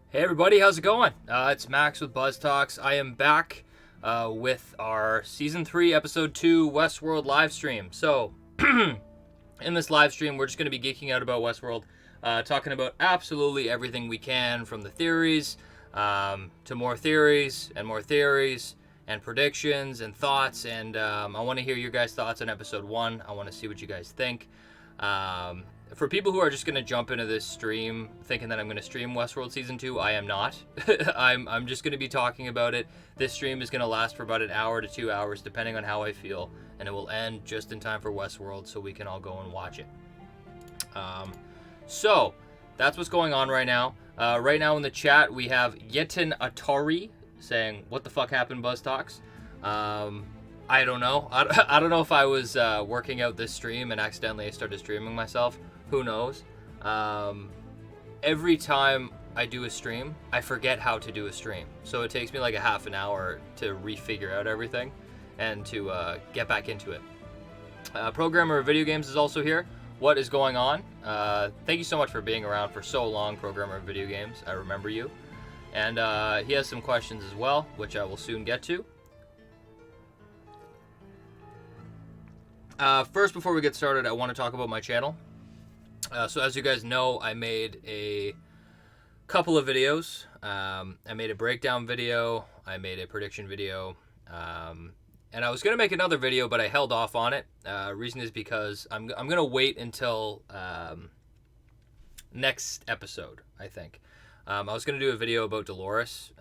Hey everybody, how's it going? It's Max with BuzzTox. I am back with our Season 3, Episode 2 Westworld live stream. So, in this live stream, we're just going to be geeking out about Westworld, talking about absolutely everything we can, from the theories to more theories, and predictions and thoughts. And I want to hear your guys' thoughts on Episode 1. I want to see what you guys think. For people who are just going to jump into this stream thinking that I'm going to stream Westworld Season 2, I am not. I'm just going to be talking about it. This stream is going to last for about an hour to 2 hours, depending on how I feel, and it will end just in time for Westworld so we can all go and watch it. So, that's what's going on right now. Right now in the chat, we have Yetin Atari saying, "What the fuck happened, BuzzTox?" I don't know. I don't know if I was working out this stream and accidentally started streaming myself. Who knows? Every time I do a stream, I forget how to do a stream. So it takes me like a half an hour to refigure out everything and to get back into it. Programmer of Video Games is also here. What is going on? Thank you so much for being around for so long, Programmer of Video Games. I remember you. And he has some questions as well, which I will soon get to. First, before we get started, I want to talk about my channel. So as you guys know, I made a couple of videos. I made a breakdown video, I made a prediction video, and I was going to make another video, but I held off on it. Reason is because I'm going to wait until next episode, I think. I was going to do a video about Dolores,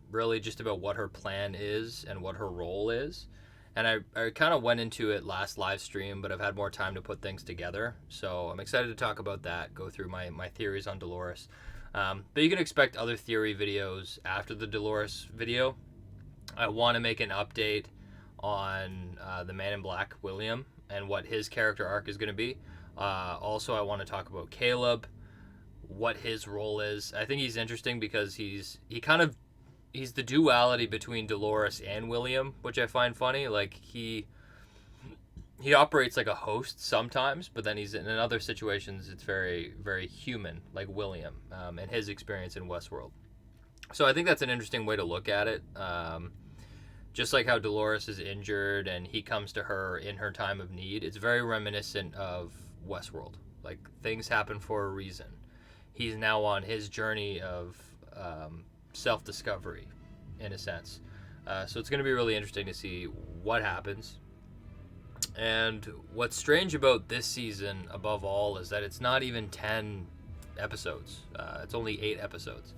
really just about what her plan is and what her role is. And I kind of went into it last live stream, but I've had more time to put things together. So I'm excited to talk about that, go through my theories on Dolores. But you can expect other theory videos after the Dolores video. I want to make an update on the Man in Black, William, and what his character arc is going to be. Also, I want to talk about Caleb, what his role is. I think he's interesting because he's the duality between Dolores and William, which I find funny. Like, he operates like a host sometimes, but then he's in other situations it's very, very human, like William, and his experience in Westworld. So I think that's an interesting way to look at it. Just like how Dolores is injured and he comes to her in her time of need, it's very reminiscent of Westworld. Like, things happen for a reason. He's now on his journey of self-discovery, in a sense. So it's going to be really interesting to see what happens. And what's strange about this season, above all, is that it's not even 10 episodes. It's only 8 episodes,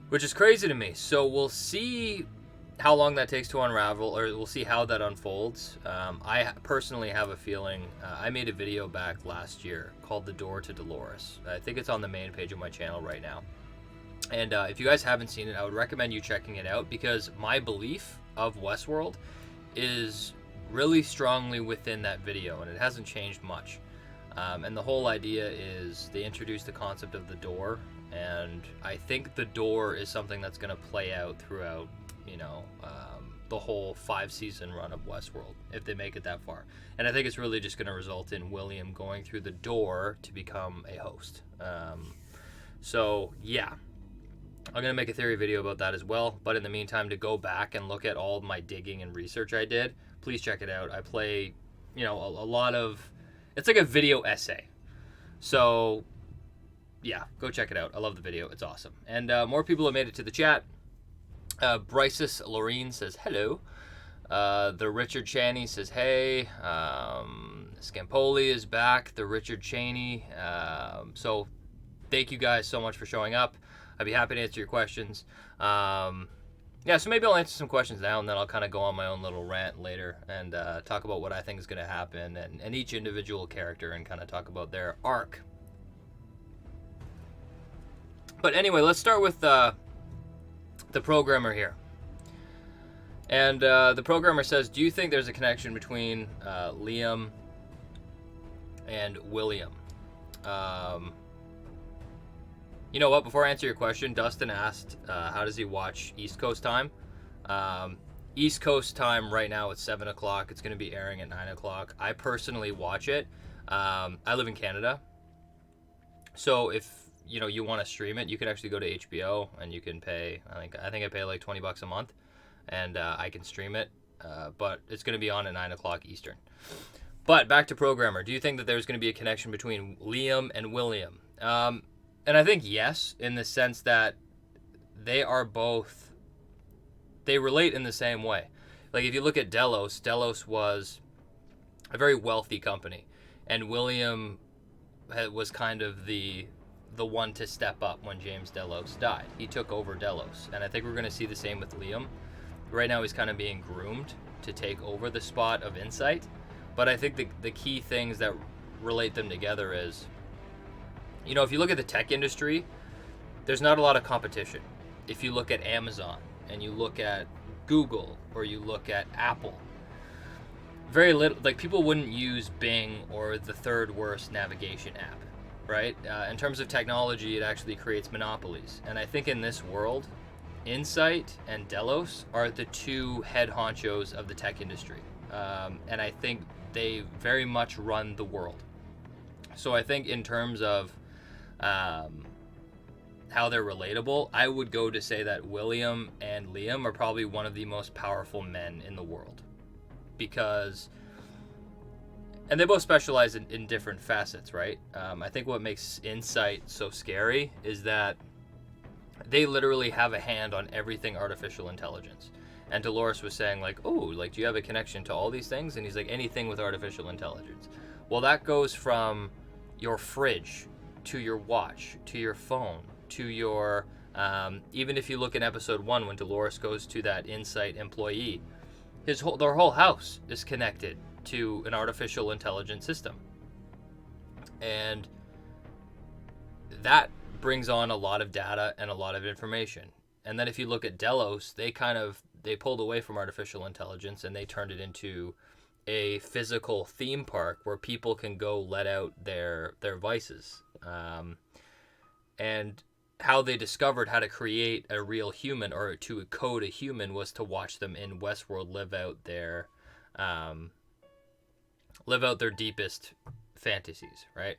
which is crazy to me. So we'll see how long that takes to unravel, or we'll see how that unfolds. I personally have a feeling, I made a video back last year called The Door to Dolores. I think it's on the main page of my channel right now. And if you guys haven't seen it, I would recommend you checking it out, because my belief of Westworld is really strongly within that video, and it hasn't changed much. And the whole idea is they introduced the concept of the door, and I think the door is something that's going to play out throughout, the whole 5-season run of Westworld, if they make it that far. And I think it's really just going to result in William going through the door to become a host. So, yeah. I'm going to make a theory video about that as well, but in the meantime, to go back and look at all of my digging and research I did, please check it out. I play, a lot of, it's like a video essay. So, yeah, go check it out. I love the video. It's awesome. And more people have made it to the chat. Bryces Lorene says hello. The Richard Chaney says hey. Scampoli is back. The Richard Chaney. So, thank you guys so much for showing up. I'd be happy to answer your questions. Yeah, so maybe I'll answer some questions now, and then I'll kind of go on my own little rant later and talk about what I think is going to happen and each individual character, and kind of talk about their arc. But anyway, let's start with the programmer here. And the programmer says, do you think there's a connection between Liam and William? You know what? Before I answer your question, Dustin asked, how does he watch East Coast time? East Coast time right now it's 7 o'clock. It's going to be airing at 9 o'clock. I personally watch it. I live in Canada. So if you want to stream it, you can actually go to HBO and you can pay. I think I pay like $20 a month, and I can stream it. But it's going to be on at 9 o'clock Eastern. But back to Programmer. Do you think that there's going to be a connection between Liam and William? And I think yes, in the sense that they relate in the same way. Like if you look at Delos was a very wealthy company, and William was kind of the one to step up when James Delos died. He took over Delos, and I think we're going to see the same with Liam. Right now he's kind of being groomed to take over the spot of Insight, but I think the key things that relate them together is, if you look at the tech industry, there's not a lot of competition. If you look at Amazon and you look at Google or you look at Apple, very little, like people wouldn't use Bing or the third worst navigation app, right? In terms of technology, it actually creates monopolies. And I think in this world, Insight and Delos are the two head honchos of the tech industry. And I think they very much run the world. So I think in terms of how they're relatable, I would go to say that William and Liam are probably one of the most powerful men in the world. And they both specialize in different facets, right? I think what makes Insight so scary is that they literally have a hand on everything artificial intelligence. And Dolores was saying like, do you have a connection to all these things? And he's like, anything with artificial intelligence. Well, that goes from your fridge to your watch, to your phone, to your, even if you look in episode 1, when Dolores goes to that Insight employee, their whole house is connected to an artificial intelligence system. And that brings on a lot of data and a lot of information. And then if you look at Delos, they pulled away from artificial intelligence and they turned it into a physical theme park where people can go let out their vices. And how they discovered how to create a real human, or to code a human, was to watch them in Westworld live out their deepest fantasies, right?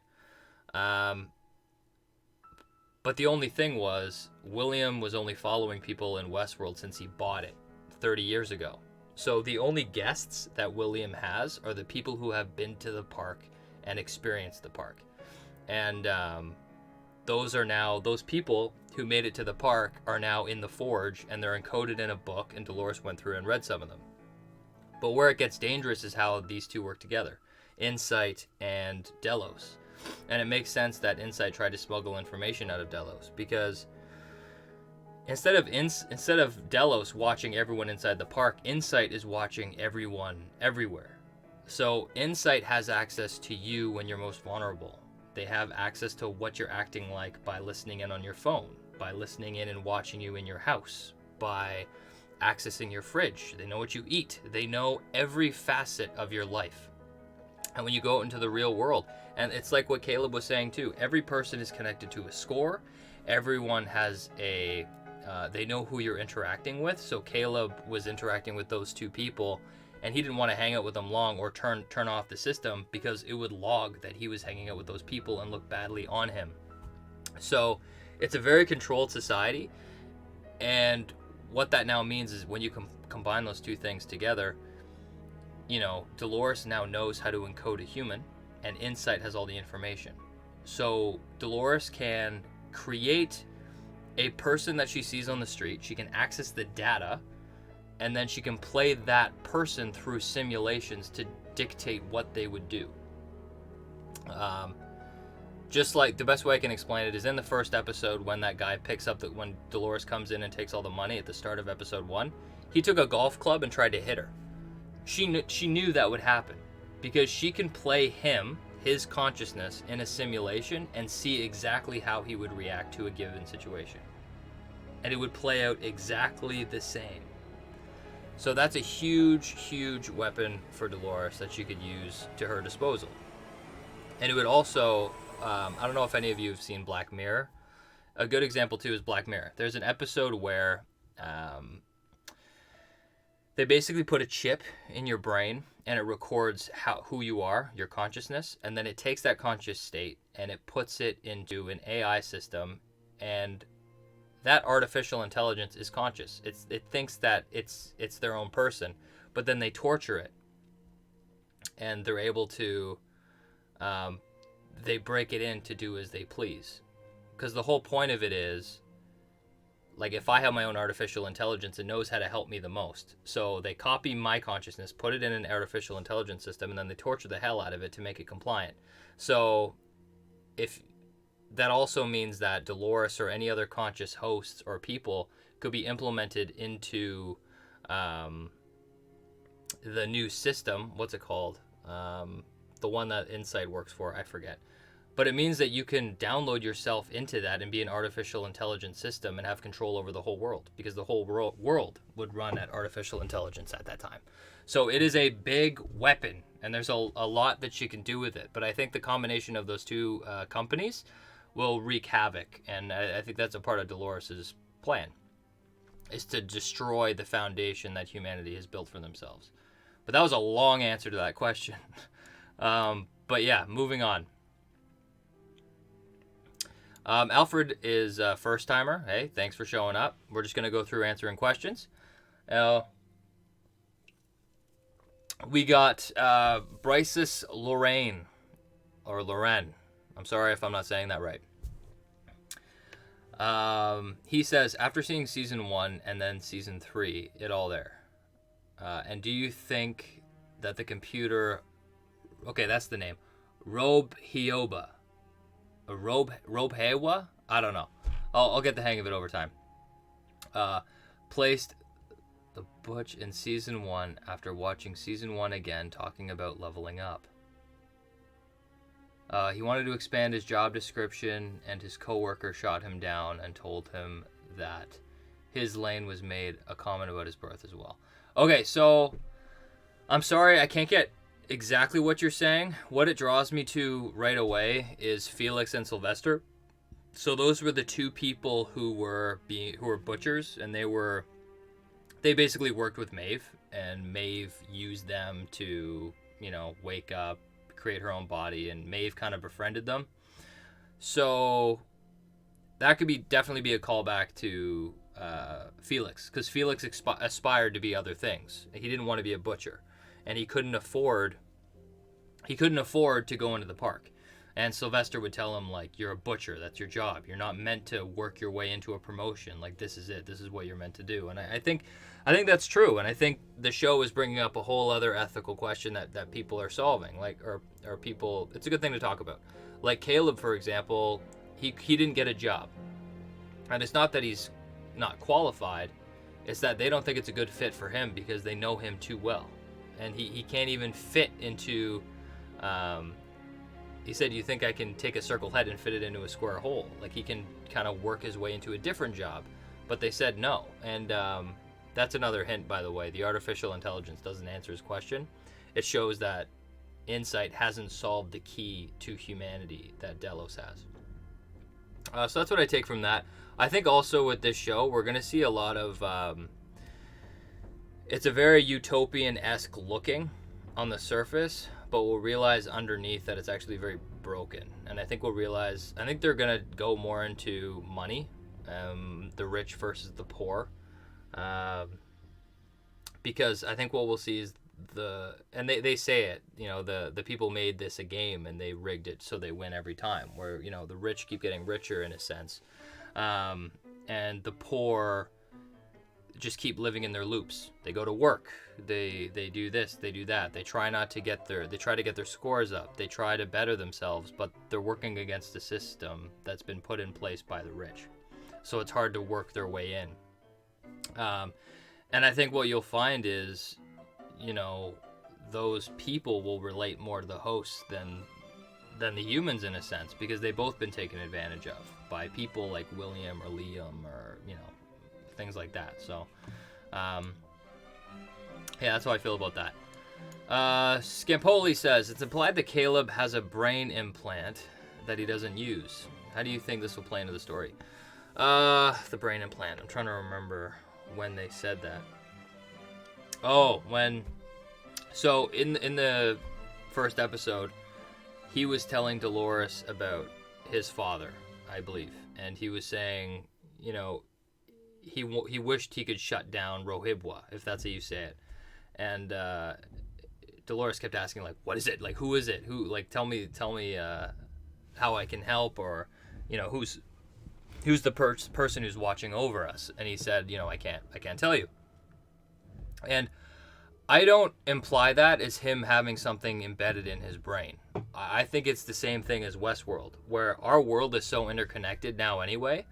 But the only thing was, William was only following people in Westworld since he bought it 30 years ago. So the only guests that William has are the people who have been to the park and experienced the park. And those people who made it to the park are now in the Forge, and they're encoded in a book, and Dolores went through and read some of them. But where it gets dangerous is how these two work together, Insight and Delos. And it makes sense that Insight tried to smuggle information out of Delos, because instead of Delos watching everyone inside the park, Insight is watching everyone everywhere. So Insight has access to you when you're most vulnerable. They have access to what you're acting like by listening in on your phone, by listening in and watching you in your house, by accessing your fridge. They know what you eat. They know every facet of your life. And when you go out into the real world, and it's like what Caleb was saying too, every person is connected to a score. Everyone has they know who you're interacting with. So Caleb was interacting with those two people, and he didn't want to hang out with them long or turn off the system, because it would log that he was hanging out with those people and look badly on him. So it's a very controlled society. And what that now means is, when you combine those two things together, Dolores now knows how to encode a human, and Insight has all the information. So Dolores can create a person that she sees on the street. She can access the data, and then she can play that person through simulations to dictate what they would do. Just like, the best way I can explain it is in the first episode, when that guy when Dolores comes in and takes all the money at the start of episode 1, he took a golf club and tried to hit her. She knew that would happen, because she can play his consciousness in a simulation and see exactly how he would react to a given situation. And it would play out exactly the same. So that's a huge, huge weapon for Dolores that she could use to her disposal. And it would also, I don't know if any of you have seen Black Mirror. A good example too is Black Mirror. There's an episode where they basically put a chip in your brain, and it records who you are, your consciousness, and then it takes that conscious state and it puts it into an AI system, and that artificial intelligence is conscious. It thinks that it's their own person, but then they torture it, and they're able to they break it in to do as they please, because the whole point of it is, like, if I have my own artificial intelligence, it knows how to help me the most. So they copy my consciousness, put it in an artificial intelligence system, and then they torture the hell out of it to make it compliant. So if that also means that Dolores or any other conscious hosts or people could be implemented into the new system. What's it called? The one that Insight works for, I forget. But it means that you can download yourself into that and be an artificial intelligence system and have control over the whole world, because the whole world would run at artificial intelligence at that time. So it is a big weapon, and there's a lot that you can do with it. But I think the combination of those two companies will wreak havoc, and I think that's a part of Dolores's plan, is to destroy the foundation that humanity has built for themselves. But that was a long answer to that question. But yeah, moving on. Alfred is a first timer. Hey, thanks for showing up. We're just going to go through answering questions. We got Bryces Lorraine, or Loren. I'm sorry if I'm not saying that right. He says, after seeing season 1 and then season 3, it all there. And do you think that the computer... Okay, that's the name. Robe Hioba. Robe Hewa? I don't know. I'll get the hang of it over time. Placed the Butch in season 1 after watching season 1 again, talking about leveling up. He wanted to expand his job description, and his coworker shot him down and told him that his lane was made a comment about his birth as well. Okay, so I'm sorry, I can't get exactly what you're saying. What it draws me to right away is Felix and Sylvester. So those were the two people who were butchers, and they basically worked with Maeve, and Maeve used them to, wake up, create her own body, and Maeve kind of befriended them. So that could definitely be a callback to Felix, because Felix aspired to be other things. He didn't want to be a butcher, and he couldn't afford to go into the park. And Sylvester would tell him, like, you're a butcher, that's your job. You're not meant to work your way into a promotion. Like, this is it. This is what you're meant to do. And I think that's true. And I think the show is bringing up a whole other ethical question that people are solving. Like, or people, it's a good thing to talk about. Like Caleb, for example, he didn't get a job. And it's not that he's not qualified. It's that they don't think it's a good fit for him because they know him too well. And he can't even fit into... he said, you think I can take a circle head and fit it into a square hole? Like, he can kind of work his way into a different job. But they said no. And that's another hint, by the way. The artificial intelligence doesn't answer his question. It shows that Insight hasn't solved the key to humanity that Delos has. So that's what I take from that. I think also with this show, we're going to see a lot of... it's a very utopian-esque looking on the surface, but we'll realize underneath that it's actually very broken. And I think they're going to go more into money, the rich versus the poor. Because I think what we'll see is they say it, the people made this a game and they rigged it so they win every time, where, the rich keep getting richer in a sense. And the poor just keep living in their loops. They go to work, they do this, they do that, they try to get their scores up, they try to better themselves, but they're working against a system that's been put in place by the rich, so it's hard to work their way in. And I think what you'll find is, those people will relate more to the hosts than the humans, in a sense, because they've both been taken advantage of by people like William or Liam, or things like that. So yeah, that's how I feel about that. Scampoli says, it's implied that Caleb has a brain implant that he doesn't use. How do you think this will play into the story? The brain implant, I'm trying to remember when they said that. Oh, when So in the first episode, he was telling Dolores about his father, I believe, and he was saying, you know, he wished he could shut down Rohibwa, if that's how you say it. And Dolores kept asking, like, what is it? Like, who is it? Who? Like, tell me how I can help, or, you know, who's the person who's watching over us? And he said, you know, I can't tell you. And I don't imply that as him having something embedded in his brain. I think it's the same thing as Westworld, where our world is so interconnected now anyway.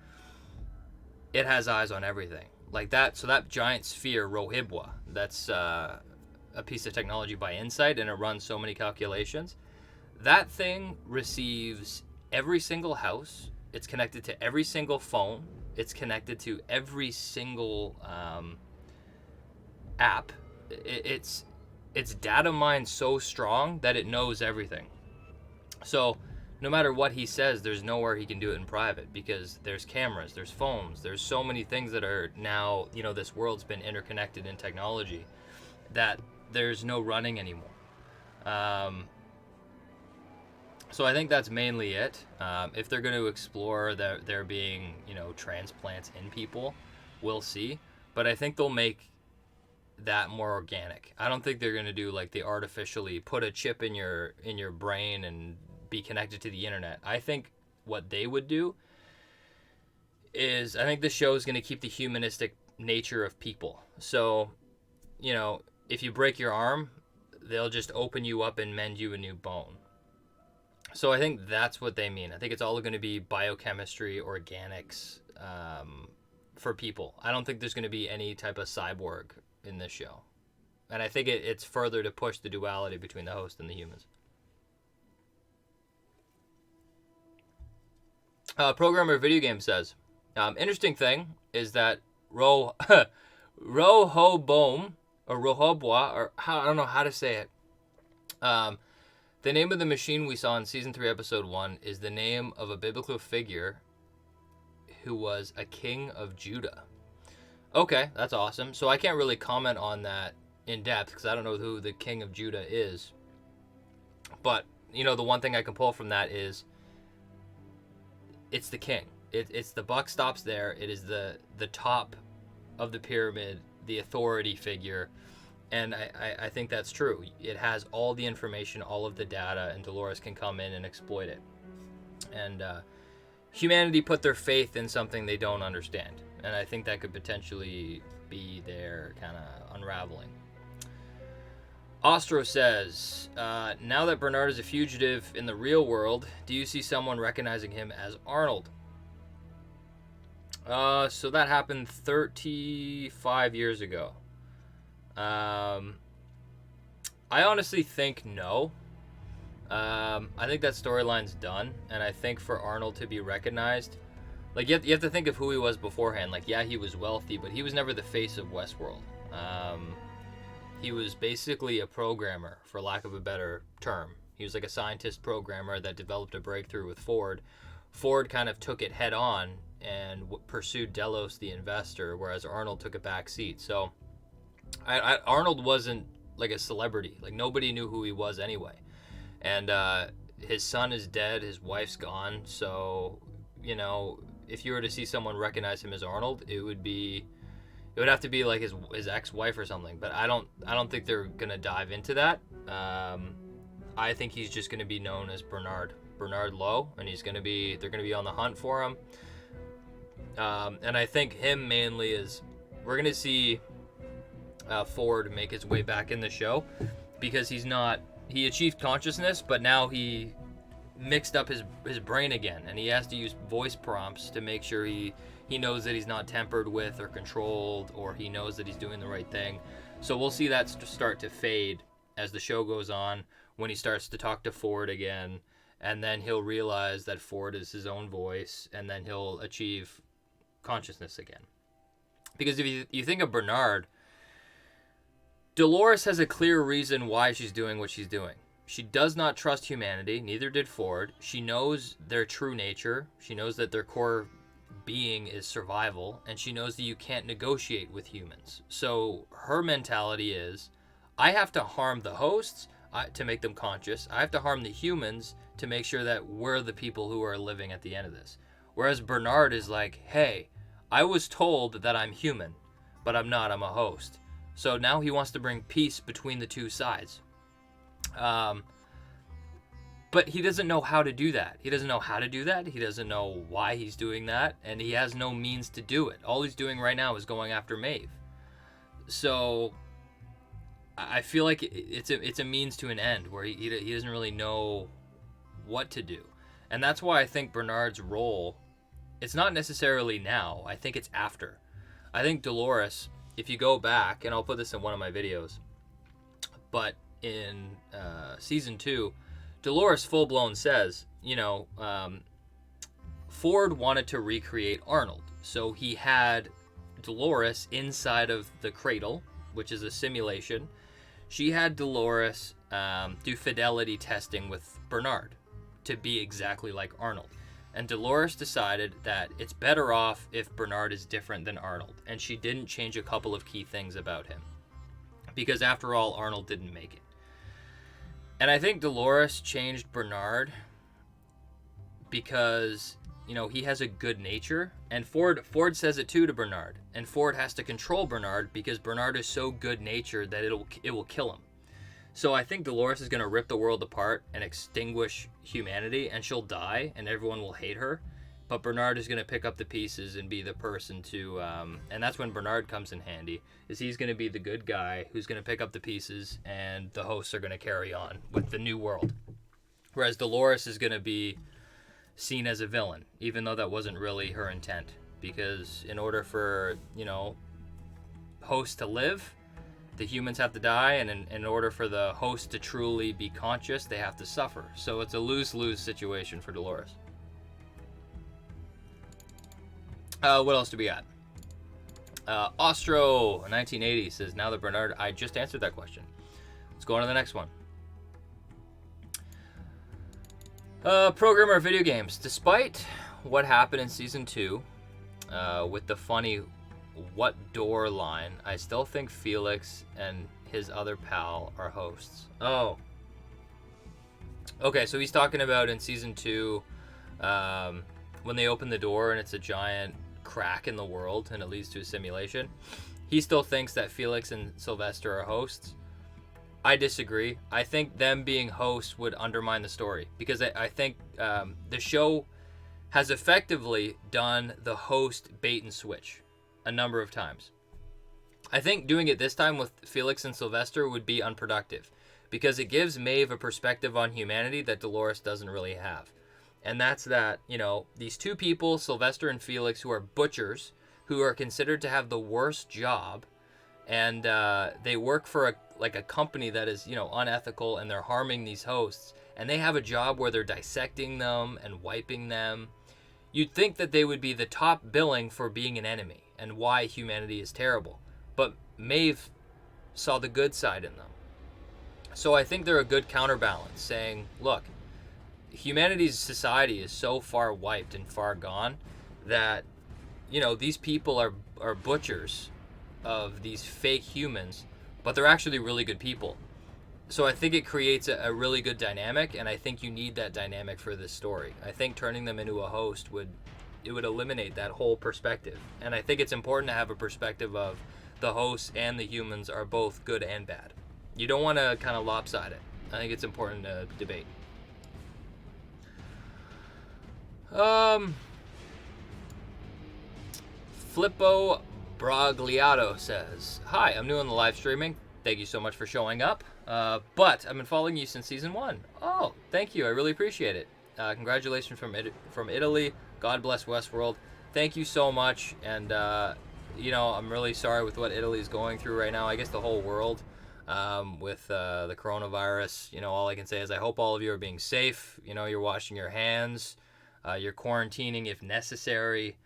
It has eyes on everything. Like that, so that giant sphere, Rohibwa, that's a piece of technology by Insight, and it runs so many calculations. That thing receives every single house. It's connected to every single phone. It's connected to every single app. Its data mine so strong that it knows everything. So no matter what he says, there's nowhere he can do it in private, because there's cameras, there's phones, there's so many things that are now, you know, this world's been interconnected in technology that there's no running anymore. So I think that's mainly it. If they're going to explore there being, you know, transplants in people, we'll see. But I think they'll make that more organic. I don't think they're going to do like they artificially put a chip in your brain and be connected to the internet. I think what they would do is, I think the show is going to keep the humanistic nature of people. So, you know, if you break your arm, they'll just open you up and mend you a new bone. So I think that's what they mean. I think it's all going to be biochemistry, organics, for people. I don't think there's going to be any type of cyborg in this show. And I think it's further to push the duality between the host and the humans. Programmer Video Game says, interesting thing is that Rohobom, or Rohobwa, or I don't know how to say it. The name of the machine we saw in Season 3, Episode 1 is the name of a biblical figure who was a king of Judah. Okay, that's awesome. So I can't really comment on that in depth because I don't know who the king of Judah is. But, you know, the one thing I can pull from that is it's the king. It's the buck stops there. It is the top of the pyramid, the authority figure. And I think that's true. It has all the information, all of the data, and Dolores can come in and exploit it. And humanity put their faith in something they don't understand. And I think that could potentially be their kind of unraveling. Ostro says, now that Bernard is a fugitive in the real world, do you see someone recognizing him as Arnold? So that happened 35 years ago. I honestly think no. I think that storyline's done, and I think for Arnold to be recognized, like you have to think of who he was beforehand. Like, yeah, he was wealthy, but he was never the face of Westworld. He was basically a programmer, for lack of a better term. He was like a scientist programmer that developed a breakthrough with Ford. Ford kind of took it head on and pursued Delos, the investor, whereas Arnold took a back seat. So Arnold wasn't like a celebrity. Like, nobody knew who he was anyway. And his son is dead, his wife's gone. So, you know, if you were to see someone recognize him as Arnold, it would have to be like his ex-wife or something. But I don't think they're gonna dive into that. I think he's just gonna be known as Bernard Lowe, and they're gonna be on the hunt for him. And I think him mainly is, we're gonna see Ford make his way back in the show, because he achieved consciousness, but now he mixed up his brain again, and he has to use voice prompts to make sure he knows that he's not tampered with or controlled, or he knows that he's doing the right thing. So we'll see that start to fade as the show goes on, when he starts to talk to Ford again, and then he'll realize that Ford is his own voice, and then he'll achieve consciousness again. Because if you think of Bernard, Dolores has a clear reason why she's doing what she's doing. She does not trust humanity, neither did Ford. She knows their true nature. She knows that their core being is survival, and she knows that you can't negotiate with humans. So her mentality is, I have to harm the hosts to make them conscious. I have to harm the humans to make sure that we're the people who are living at the end of this. Whereas Bernard is like, hey, I was told that I'm human, but I'm not. I'm a host. So now he wants to bring peace between the two sides. But he doesn't know how to do that. He doesn't know how to do that. He doesn't know why he's doing that. And he has no means to do it. All he's doing right now is going after Maeve. So I feel like it's a means to an end where he doesn't really know what to do. And that's why I think Bernard's role, it's not necessarily now. I think it's after. I think Dolores, if you go back, and I'll put this in one of my videos, but in season 2, Dolores full-blown says, Ford wanted to recreate Arnold. So he had Dolores inside of the cradle, which is a simulation. She had Dolores do fidelity testing with Bernard to be exactly like Arnold. And Dolores decided that it's better off if Bernard is different than Arnold. And she didn't change a couple of key things about him. Because after all, Arnold didn't make it. And I think Dolores changed Bernard because, he has a good nature. And Ford says it too to Bernard. And Ford has to control Bernard because Bernard is so good-natured that it will kill him. So I think Dolores is going to rip the world apart and extinguish humanity, and she'll die, and everyone will hate her. But Bernard is going to pick up the pieces and be the person to... and that's when Bernard comes in handy, is he's going to be the good guy who's going to pick up the pieces, and the hosts are going to carry on with the new world. Whereas Dolores is going to be seen as a villain, even though that wasn't really her intent. Because in order for, hosts to live, the humans have to die, and in order for the host to truly be conscious, they have to suffer. So it's a lose-lose situation for Dolores. What else do we got? Ostro 1980 says, now that Bernard, I just answered that question. Let's go on to the next one. Programmer of video games. Despite what happened in season 2, with the funny "what door" line, I still think Felix and his other pal are hosts. Oh. Okay, so he's talking about in season 2, when they open the door and it's a giant crack in the world and it leads to a simulation. He still thinks that Felix and Sylvester are hosts. I disagree. I think them being hosts would undermine the story because I think the show has effectively done the host bait and switch a number of times. I think doing it this time with Felix and Sylvester would be unproductive because it gives Maeve a perspective on humanity that Dolores doesn't really have. And that's that, these two people, Sylvester and Felix, who are butchers, who are considered to have the worst job, and they work for a company that is, unethical, and they're harming these hosts, and they have a job where they're dissecting them and wiping them. You'd think that they would be the top billing for being an enemy and why humanity is terrible. But Maeve saw the good side in them. So I think they're a good counterbalance, saying, look, humanity's society is so far wiped and far gone that, these people are butchers of these fake humans, but they're actually really good people. So I think it creates a really good dynamic, and I think you need that dynamic for this story. I think turning them into a host would eliminate that whole perspective. And I think it's important to have a perspective of the hosts and the humans are both good and bad. You don't want to kind of lopside it. I think it's important to debate. Flippo Bragliato says, hi, I'm new on the live streaming. Thank you so much for showing up. But I've been following you since season 1. Oh, thank you. I really appreciate it. Congratulations from Italy. God bless Westworld. Thank you so much. And, I'm really sorry with what Italy is going through right now. I guess the whole world with the coronavirus. All I can say is I hope all of you are being safe. You're washing your hands. You're quarantining if necessary.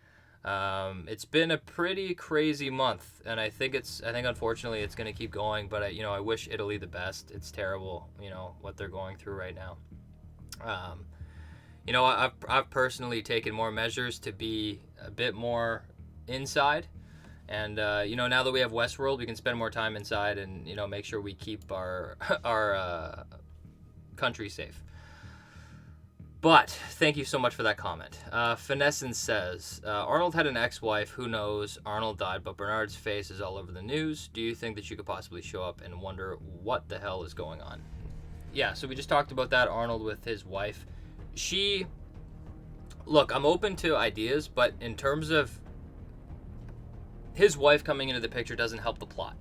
It's been a pretty crazy month, and I think unfortunately it's going to keep going, but I wish Italy the best. It's terrible, what they're going through right now. I've personally taken more measures to be a bit more inside And now that we have Westworld, we can spend more time inside and make sure we keep our our country safe. But thank you so much for that comment. Finescence says, Arnold had an ex-wife. Who knows? Arnold died, but Bernard's face is all over the news. Do you think that you could possibly show up and wonder what the hell is going on? Yeah, so we just talked about that, Arnold with his wife. Look, I'm open to ideas, but in terms of his wife coming into the picture doesn't help the plot.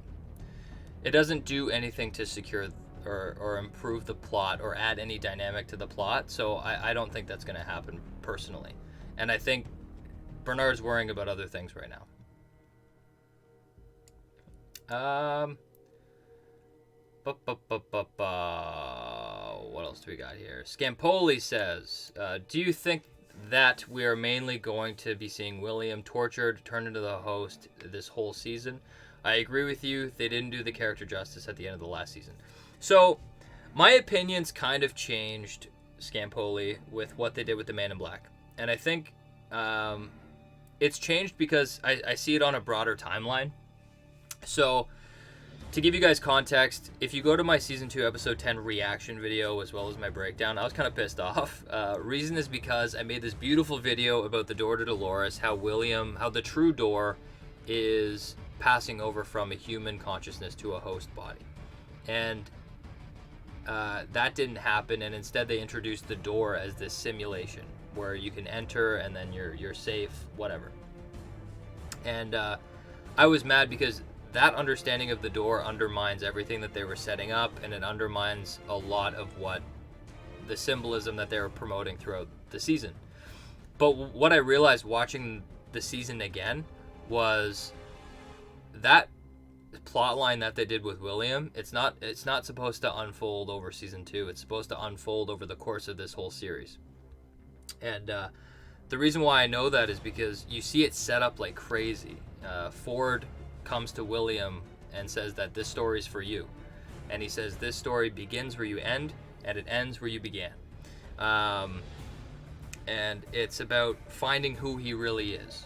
It doesn't do anything to secure or improve the plot or add any dynamic to the plot, so I don't think that's going to happen personally. And I think Bernard's worrying about other things right now. What else do we got here? Scampoli says, do you think that we are mainly going to be seeing William tortured, turned into the host this whole season? I agree with you. They didn't do the character justice at the end of the last season. So, my opinions kind of changed, Scampoli, with what they did with the Man in Black. And I think it's changed because I see it on a broader timeline. So, to give you guys context, if you go to my Season 2 Episode 10 reaction video as well as my breakdown, I was kind of pissed off. Reason is because I made this beautiful video about the door to Dolores, how the true door is passing over from a human consciousness to a host body. And that didn't happen, and instead they introduced the door as this simulation where you can enter and then you're safe, whatever. And I was mad because that understanding of the door undermines everything that they were setting up, and it undermines a lot of what the symbolism that they were promoting throughout the season. But what I realized watching the season again was that plot line that they did with William, it's not supposed to unfold over season 2. It's supposed to unfold over the course of this whole series. And the reason why I know that is because you see it set up like crazy. Ford comes to William and says that this story's for you, and he says this story begins where you end and it ends where you began. And it's about finding who he really is.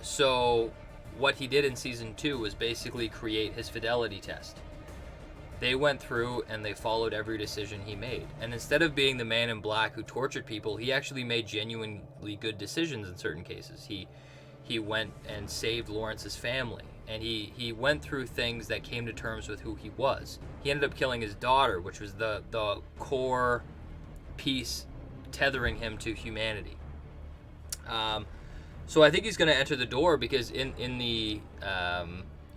So what he did in season 2 was basically create his fidelity test. They went through and they followed every decision he made. And instead of being the Man in Black who tortured people, he actually made genuinely good decisions in certain cases. He went and saved Lawrence's family. And he went through things that came to terms with who he was. He ended up killing his daughter, which was the core piece tethering him to humanity. So I think he's going to enter the door because in the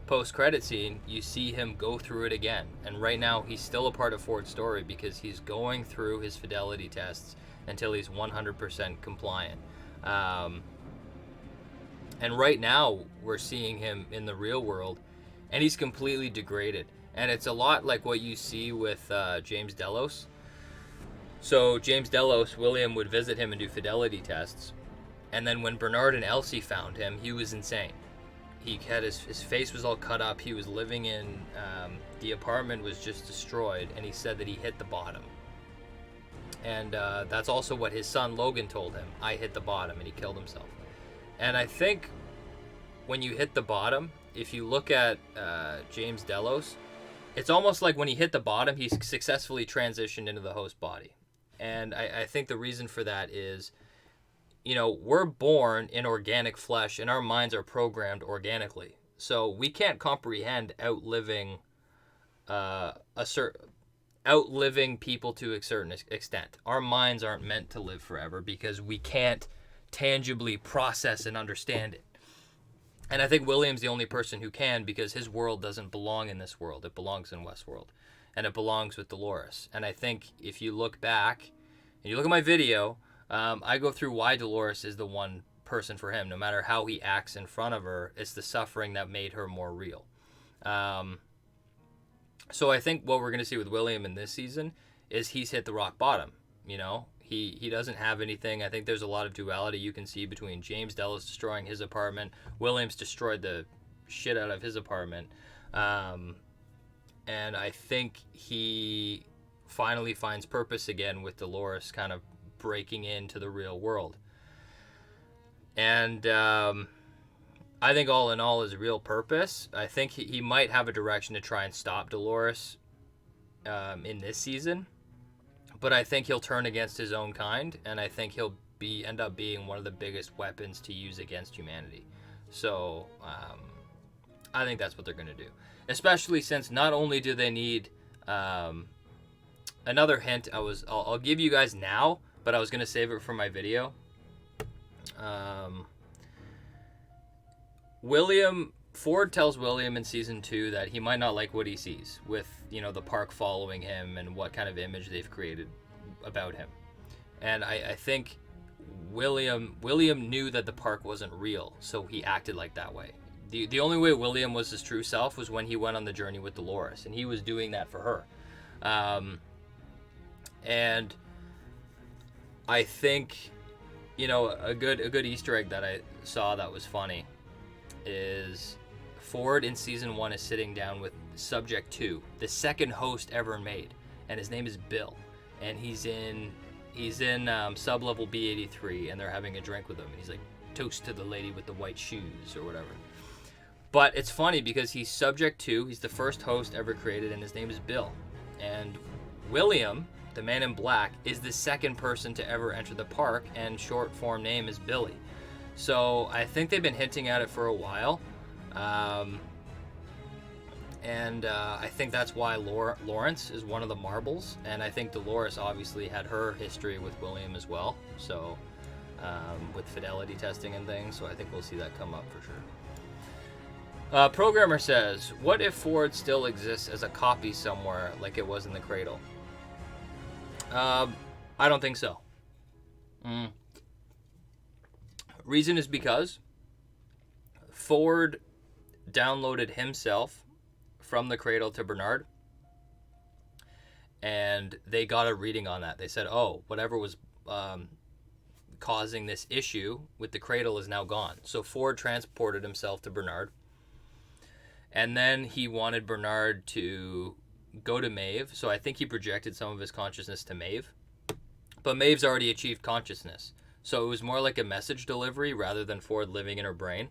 post-credit scene, you see him go through it again. And right now, he's still a part of Ford's story because he's going through his fidelity tests until he's 100% compliant. And right now, we're seeing him in the real world, and he's completely degraded. And it's a lot like what you see with James Delos. So James Delos, William would visit him and do fidelity tests. And then when Bernard and Elsie found him, he was insane. He had his face was all cut up. He was living in, the apartment was just destroyed, and he said that he hit the bottom. And that's also what his son Logan told him. I hit the bottom, and he killed himself. And I think when you hit the bottom, if you look at James Delos, it's almost like when he hit the bottom, he successfully transitioned into the host body. And I think the reason for that is, we're born in organic flesh and our minds are programmed organically. So we can't comprehend outliving people to a certain extent. Our minds aren't meant to live forever because we can't tangibly process and understand it. And I think William's the only person who can, because his world doesn't belong in this world. It belongs in Westworld. And it belongs with Dolores. And I think if you look back and you look at my video, I go through why Dolores is the one person for him. No matter how he acts in front of her, it's the suffering that made her more real. So I think what we're going to see with William in this season is he's hit the rock bottom. He doesn't have anything. I think there's a lot of duality you can see between James Delos destroying his apartment. Williams destroyed the shit out of his apartment. And I think he finally finds purpose again with Dolores kind of breaking into the real world. And I think all in all, his real purpose, I think he might have a direction to try and stop Dolores in this season, but I think he'll turn against his own kind, and I think he'll end up being one of the biggest weapons to use against humanity. So I think that's what they're going to do, especially since not only do they need another hint. I'll give you guys now, but I was going to save it for my video. Ford tells William in season 2 that he might not like what he sees with, the park following him and what kind of image they've created about him. And I think William knew that the park wasn't real, so he acted like that way. The only way William was his true self was when he went on the journey with Dolores, and he was doing that for her. And I think, a good Easter egg that I saw that was funny is Ford in season 1 is sitting down with Subject 2, the second host ever made, and his name is Bill, and he's in sub-level B83, and they're having a drink with him, and he's like, toast to the lady with the white shoes, or whatever. But it's funny because he's Subject 2, he's the first host ever created, and his name is Bill. And William, the man in black, is the second person to ever enter the park, and short form name is Billy. So I think they've been hinting at it for a while. And I think that's why Lawrence is one of the marbles. And I think Dolores obviously had her history with William as well. So with fidelity testing and things. So I think we'll see that come up for sure. Programmer says, what if Ford still exists as a copy somewhere like it was in the Cradle? I don't think so. Reason is because Ford downloaded himself from the Cradle to Bernard, and they got a reading on that. They said, whatever was causing this issue with the Cradle is now gone. So Ford transported himself to Bernard, and then he wanted Bernard to go to Maeve, so I think he projected some of his consciousness to Maeve. But Maeve's already achieved consciousness, so it was more like a message delivery rather than Ford living in her brain.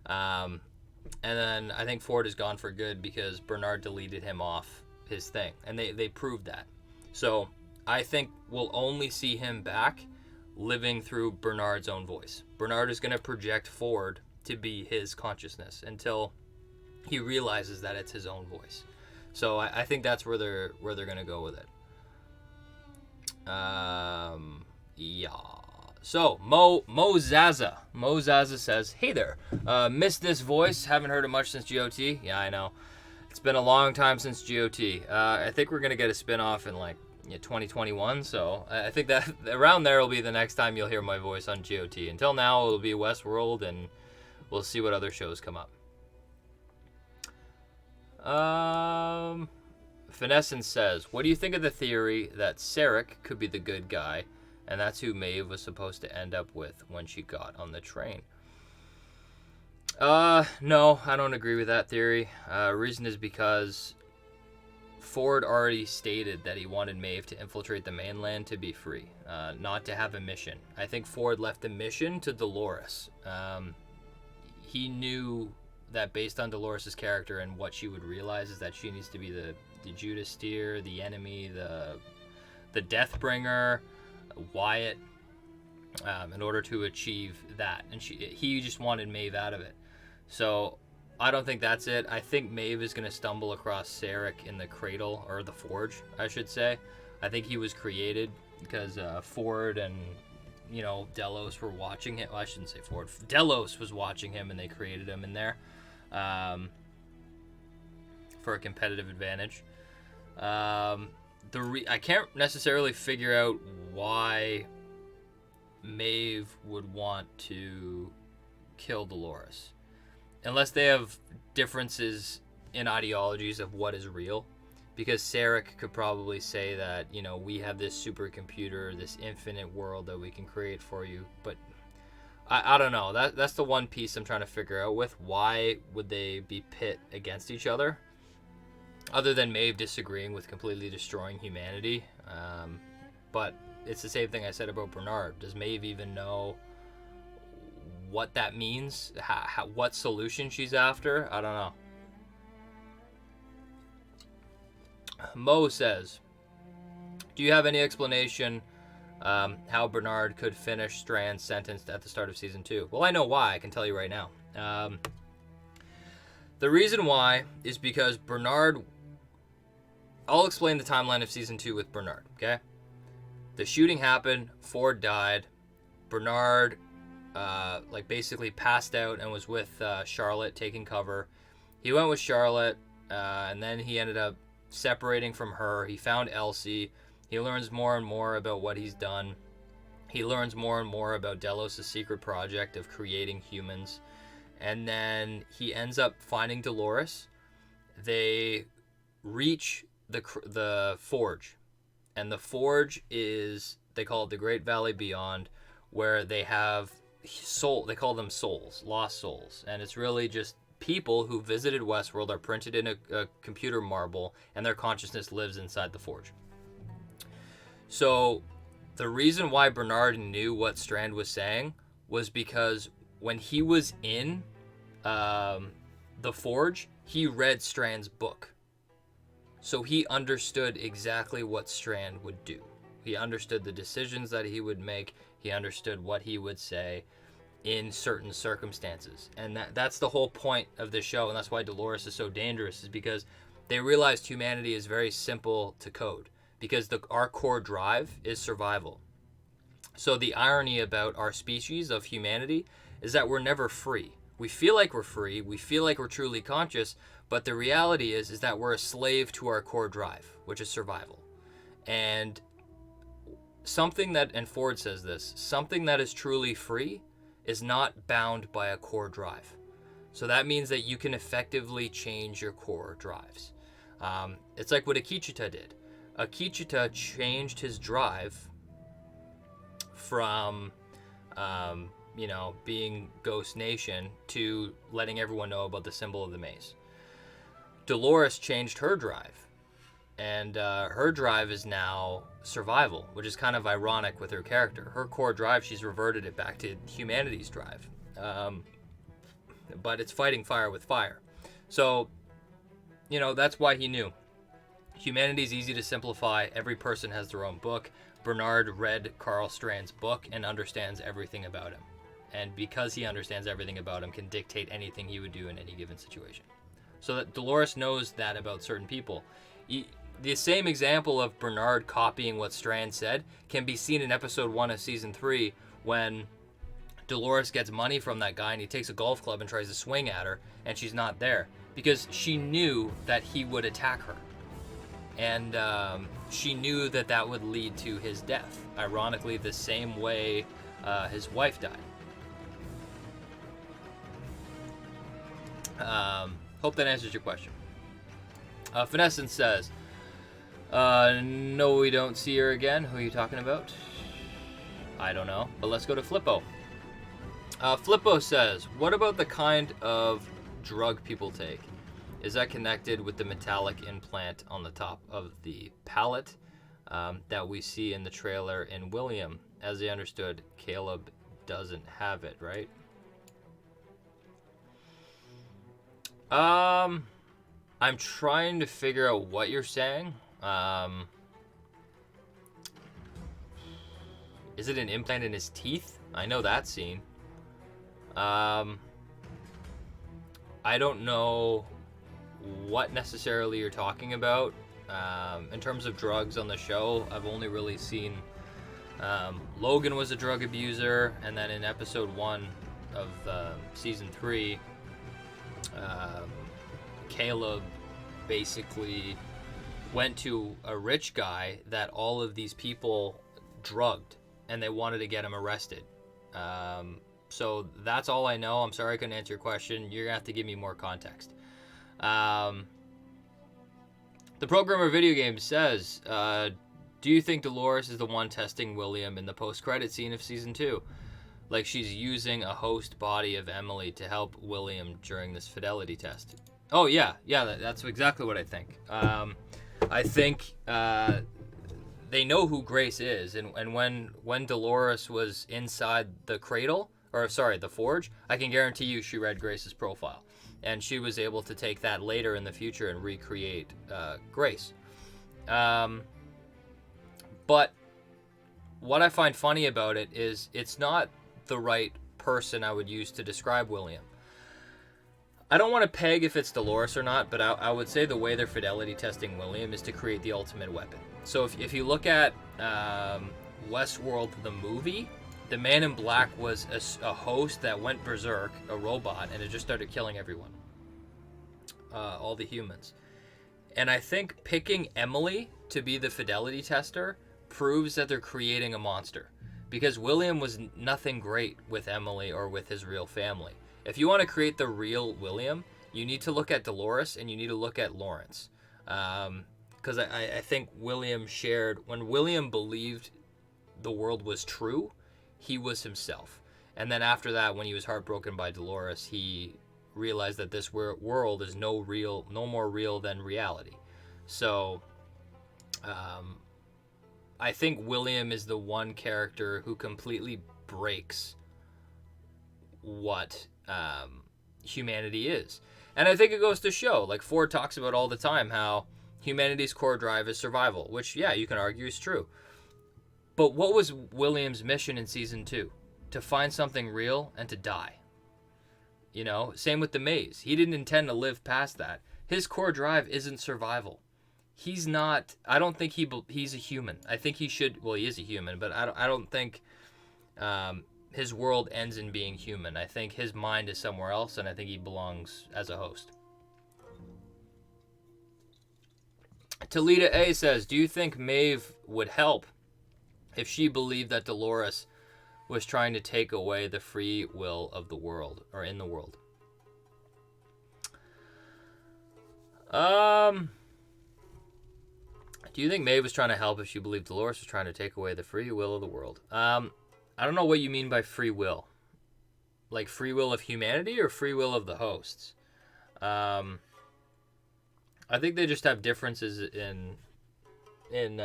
And then I think Ford is gone for good because Bernard deleted him off his thing, and they proved that. So I think we'll only see him back living through Bernard's own voice. Bernard is going to project Ford to be his consciousness until he realizes that it's his own voice. So I think that's where they're going to go with it. Yeah. So, Mo Zaza says, hey there, missed this voice, haven't heard it much since GOT. Yeah, I know. It's been a long time since GOT. I think we're going to get a spin-off in 2021, so I think that around there will be the next time you'll hear my voice on GOT. Until now, it'll be Westworld, and we'll see what other shows come up. Finescence says, what do you think of the theory that Sarek could be the good guy, and that's who Maeve was supposed to end up with when she got on the train? No, I don't agree with that theory. Reason is because Ford already stated that he wanted Maeve to infiltrate the mainland to be free, not to have a mission. I think Ford left the mission to Dolores. He knew that based on Dolores' character and what she would realize is that she needs to be the Judas Steer, the enemy, the Deathbringer, Wyatt, in order to achieve that. And he just wanted Maeve out of it. So I don't think that's it. I think Maeve is going to stumble across Sarek in the Cradle, or the Forge, I should say. I think he was created because Ford and Delos were watching him. Well, I shouldn't say Ford. Delos was watching him, and they created him in there for a competitive advantage. I can't necessarily figure out why Maeve would want to kill Dolores, unless they have differences in ideologies of what is real. Because Sarek could probably say that, we have this supercomputer, this infinite world that we can create for you. But I don't know. That's the one piece I'm trying to figure out with. Why would they be pit against each other? Other than Maeve disagreeing with completely destroying humanity. But it's the same thing I said about Bernard. Does Maeve even know what that means, what solution she's after, I don't know. Mo says, do you have any explanation how Bernard could finish Strand's sentence at the start of season 2? Well, I know why. I can tell you right now. The reason why is because Bernard... I'll explain the timeline of season 2 with Bernard, okay? The shooting happened, Ford died, Bernard basically passed out and was with Charlotte taking cover. He went with Charlotte, and then he ended up separating from her. He found Elsie. He learns more and more about what he's done. He learns more and more about Delos' secret project of creating humans. And then he ends up finding Dolores. They reach the Forge. And the Forge is, they call it the Great Valley Beyond, where they have soul. They call them souls, lost souls. And it's really just people who visited Westworld, are printed in a computer marble, and their consciousness lives inside the Forge. So the reason why Bernard knew what Strand was saying was because when he was in the Forge, he read Strand's book. So he understood exactly what Strand would do. He understood the decisions that he would make. He understood what he would say in certain circumstances. And that's the whole point of this show, and that's why Dolores is so dangerous, is because they realized humanity is very simple to code, because our core drive is survival. So the irony about our species of humanity is that we're never free. We feel like we're free, we feel like we're truly conscious, but the reality is that we're a slave to our core drive, which is survival. And something that, and Ford says this, something that is truly free is not bound by a core drive. So that means that you can effectively change your core drives. It's like what Akichita did. Akichita changed his drive from, being Ghost Nation to letting everyone know about the symbol of the maze. Dolores changed her drive, and her drive is now survival, which is kind of ironic with her character. Her core drive, she's reverted it back to humanity's drive, but it's fighting fire with fire. So, that's why he knew. Humanity's easy to simplify. Every person has their own book. Bernard read Carl Strand's book and understands everything about him. And because he understands everything about him, can dictate anything he would do in any given situation. So that Dolores knows that about certain people. The same example of Bernard copying what Strand said can be seen in episode 1 of season 3, when Dolores gets money from that guy and he takes a golf club and tries to swing at her, and she's not there because she knew that he would attack her. And she knew that would lead to his death. Ironically, the same way his wife died. Hope that answers your question. Finessence says, no, we don't see her again. Who are you talking about? I don't know, but let's go to Flippo. Flippo says, what about the kind of drug people take? Is that connected with the metallic implant on the top of the palate that we see in the trailer in William? As I understood, Caleb doesn't have it, right? I'm trying to figure out what you're saying. Is it an implant in his teeth? I know that scene. I don't know what necessarily you're talking about. In terms of drugs on the show, I've only really seen Logan was a drug abuser, and then in episode 1 of season 3, Caleb basically went to a rich guy that all of these people drugged, and they wanted to get him arrested. So that's all I know. I'm sorry I couldn't answer your question. You're gonna have to give me more context. The programmer video game says, do you think Dolores is the one testing William in the post-credit scene of season 2? Like she's using a host body of Emily to help William during this fidelity test. Oh, yeah, that's exactly what I think. I think they know who Grace is, and when Dolores was inside the cradle, or sorry, the Forge, I can guarantee you she read Grace's profile. And she was able to take that later in the future and recreate Grace. But what I find funny about it is it's not the right person I would use to describe William. I don't want to peg if it's Dolores or not, but I would say the way they're fidelity testing William is to create the ultimate weapon. So if you look at Westworld, the movie, the Man in Black was a host that went berserk, a robot, and it just started killing everyone. All the humans. And I think picking Emily to be the fidelity tester proves that they're creating a monster. Because William was nothing great with Emily or with his real family. If you want to create the real William, you need to look at Dolores and you need to look at Lawrence. Because I think William shared, when William believed the world was true, he was himself. And then after that, when he was heartbroken by Dolores, he realized that this world is no more real than reality. So I think William is the one character who completely breaks what humanity is. And I think it goes to show, like Ford talks about all the time, how humanity's core drive is survival, which, yeah, you can argue is true. But what was William's mission in season 2? To find something real and to die. You know, same with the maze. He didn't intend to live past that. His core drive isn't survival. He's not, I don't think he's a human. I think he should, well, he is a human, but I don't think his world ends in being human. I think his mind is somewhere else, and I think he belongs as a host. Talita A says, do you think Maeve would help if she believed that Dolores was trying to take away the free will of the world, or in the world? Do you think Maeve was trying to help if she believed Dolores was trying to take away the free will of the world? I don't know what you mean by free will. Like free will of humanity or free will of the hosts? I think they just have differences in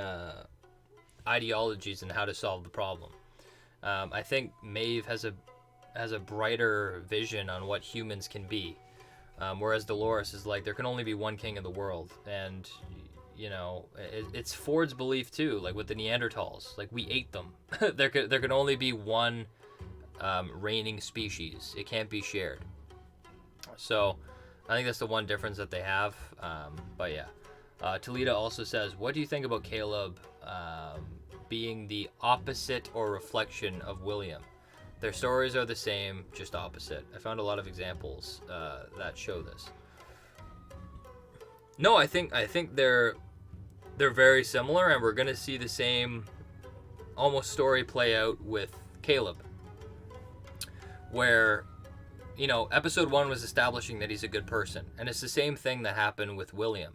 ideologies and how to solve the problem. I think Maeve has a brighter vision on what humans can be, whereas Dolores is like, there can only be one king of the world, and you know, it's Ford's belief too. Like with the Neanderthals, like we ate them. there can only be one reigning species. It can't be shared. So I think that's the one difference that they have. But yeah, Talita also says, what do you think about Caleb being the opposite or reflection of William? Their stories are the same, just opposite. I found a lot of examples that show this. No, I think they're very similar, and we're gonna see the same almost story play out with Caleb, where, you know, episode 1 was establishing that he's a good person, and it's the same thing that happened with William.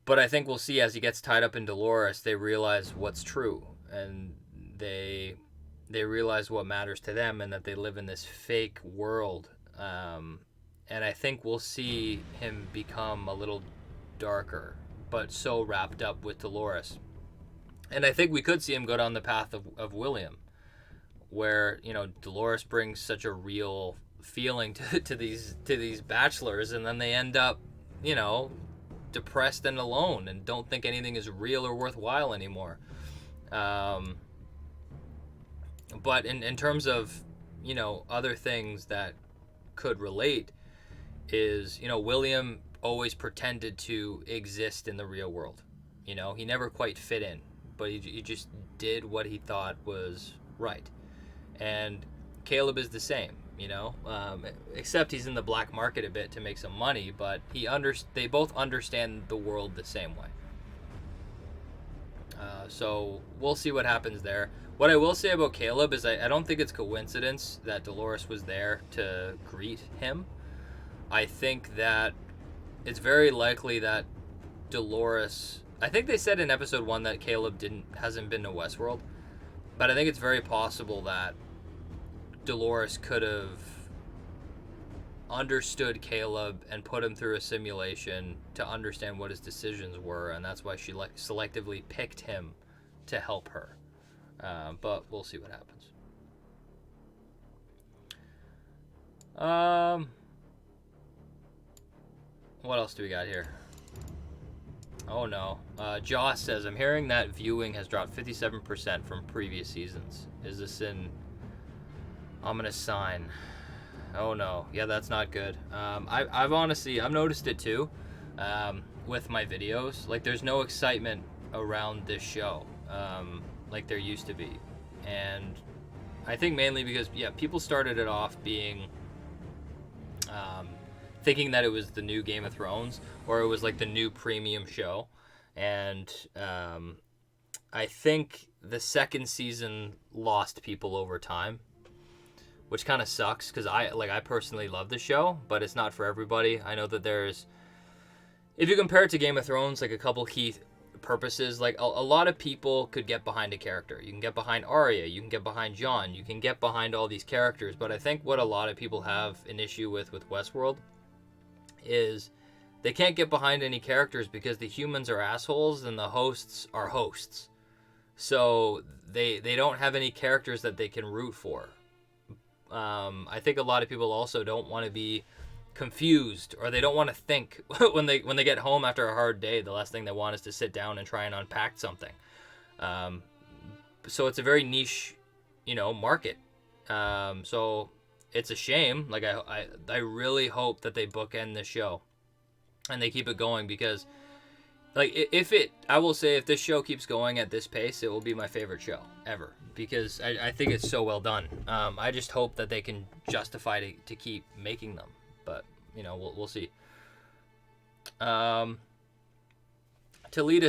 But I think we'll see as he gets tied up in Dolores, they realize what's true, and they realize what matters to them, and that they live in this fake world. And I think we'll see him become a little darker, but so wrapped up with Dolores. And I think we could see him go down the path of William, where, you know, Dolores brings such a real feeling to these bachelors, and then they end up, you know, depressed and alone and don't think anything is real or worthwhile anymore. But in terms of, you know, other things that could relate is, you know, William always pretended to exist in the real world. You know, he never quite fit in, but he just did what he thought was right. And Caleb is the same, you know, except he's in the black market a bit to make some money, but they both understand the world the same way. So we'll see what happens there. What I will say about Caleb is I don't think it's coincidence that Dolores was there to greet him. I think that it's very likely that Dolores, I think they said in episode 1 that Caleb hasn't been to Westworld, but I think it's very possible that Dolores could have understood Caleb and put him through a simulation to understand what his decisions were, and that's why she selectively picked him to help her. But we'll see what happens. What else do we got here? Oh no. Joss says, I'm hearing that viewing has dropped 57% from previous seasons. Is this an ominous sign? Oh no. Yeah, that's not good. I've honestly, I've noticed it too, with my videos. Like, there's no excitement around this show, like there used to be. And I think mainly because, yeah, people started it off being, thinking that it was the new Game of Thrones, or it was like the new premium show. And I think the second season lost people over time, which kind of sucks, because I personally love the show, but it's not for everybody. I know that there's, if you compare it to Game of Thrones, like a couple key purposes, like a lot of people could get behind a character. You can get behind Arya, you can get behind Jon, you can get behind all these characters, but I think what a lot of people have an issue with Westworld is they can't get behind any characters because the humans are assholes and the hosts are hosts. So they don't have any characters that they can root for. I think a lot of people also don't want to be confused, or they don't want to think when they get home after a hard day. The last thing they want is to sit down and try and unpack something. So it's a very niche, market. So it's a shame. Like, I really hope that they bookend this show and they keep it going, because, like, I will say, if this show keeps going at this pace, it will be my favorite show ever, because I think it's so well done. I just hope that they can justify to keep making them, but we'll see. Talita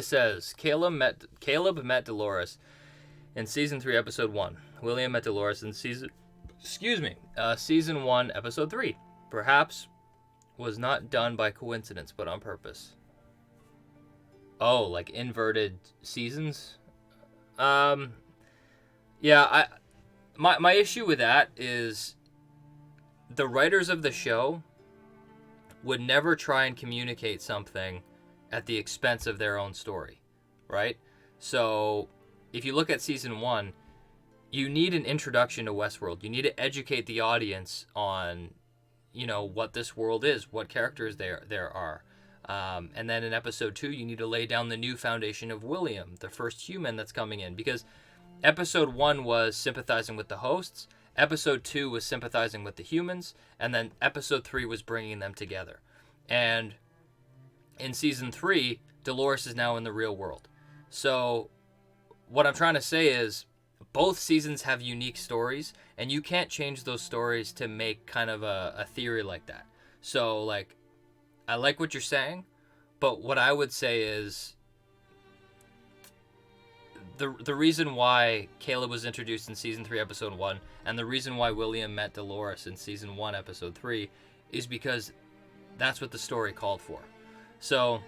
says, Caleb met Dolores in season 3, episode 1. William met Dolores in season 1, episode 3. Perhaps was not done by coincidence, but on purpose. Oh, like inverted seasons? Yeah, my issue with that is the writers of the show would never try and communicate something at the expense of their own story, right? So if you look at season 1, you need an introduction to Westworld. You need to educate the audience on, what this world is, what characters there are. And then in episode 2, you need to lay down the new foundation of William, the first human that's coming in. Because episode 1 was sympathizing with the hosts, episode 2 was sympathizing with the humans, and then episode 3 was bringing them together. And in season 3, Dolores is now in the real world. So what I'm trying to say is, both seasons have unique stories, and you can't change those stories to make kind of a theory like that. So, like, I like what you're saying, but what I would say is the reason why Caleb was introduced in season 3, episode 1, and the reason why William met Dolores in season 1, episode 3, is because that's what the story called for. So,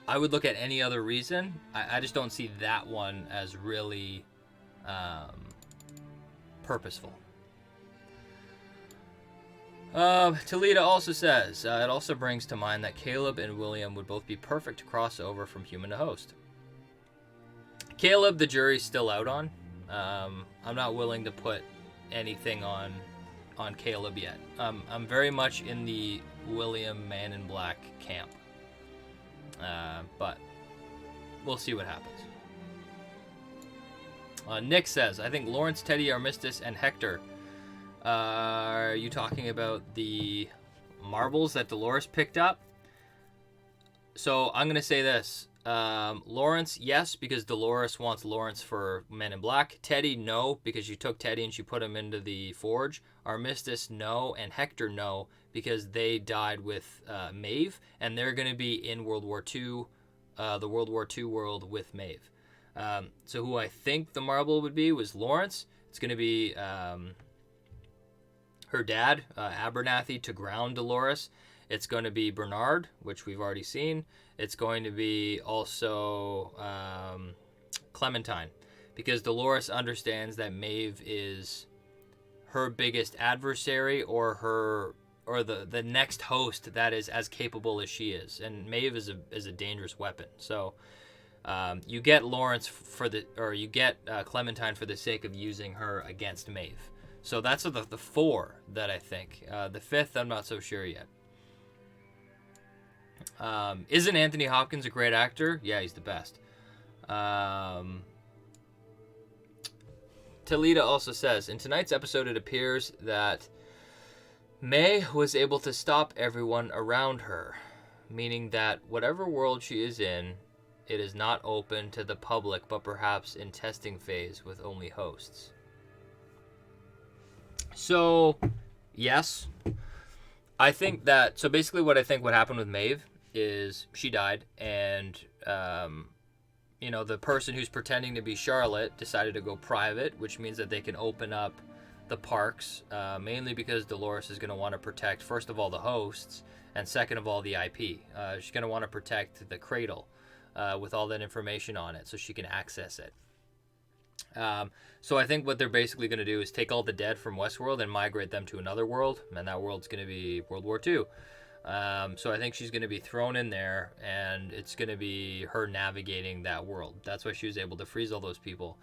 I would look at any other reason. I just don't see that one as really purposeful. Talita also says, it also brings to mind that Caleb and William would both be perfect to cross over from human to host. Caleb, the jury's still out on. I'm not willing to put anything on Caleb yet. I'm very much in the William Man in Black camp. But we'll see what happens. Nick says, I think Lawrence, Teddy, Armistice, and Hector. Are you talking about the marbles that Dolores picked up? So I'm going to say this. Lawrence, yes, because Dolores wants Lawrence for Men in Black. Teddy, no, because you took Teddy and she put him into the forge. Armistice, no, and Hector, no, because they died with Maeve, and they're going to be in World War II, the World War II world with Maeve. So who I think the marble would be was Lawrence. It's going to be her dad, Abernathy, to ground Dolores. It's going to be Bernard, which we've already seen. It's going to be also Clementine, because Dolores understands that Maeve is her biggest adversary, or the next host that is as capable as she is, and Maeve is a dangerous weapon. So you get Lawrence you get Clementine for the sake of using her against Maeve. So that's the 4 that I think. The 5th, I'm not so sure yet. Isn't Anthony Hopkins a great actor? Yeah, he's the best. Talita also says, in tonight's episode, it appears that May was able to stop everyone around her, meaning that whatever world she is in, it is not open to the public, but perhaps in testing phase with only hosts. So, yes. I think that, so basically what I think what happened with Maeve is she died, and, the person who's pretending to be Charlotte decided to go private, which means that they can open up the parks, mainly because Dolores is going to want to protect, first of all, the hosts, and second of all, the IP. She's going to want to protect the cradle with all that information on it so she can access it. So I think what they're basically going to do is take all the dead from Westworld and migrate them to another world, and that world's going to be World War II. So I think she's going to be thrown in there, and it's going to be her navigating that world. That's why she was able to freeze all those people.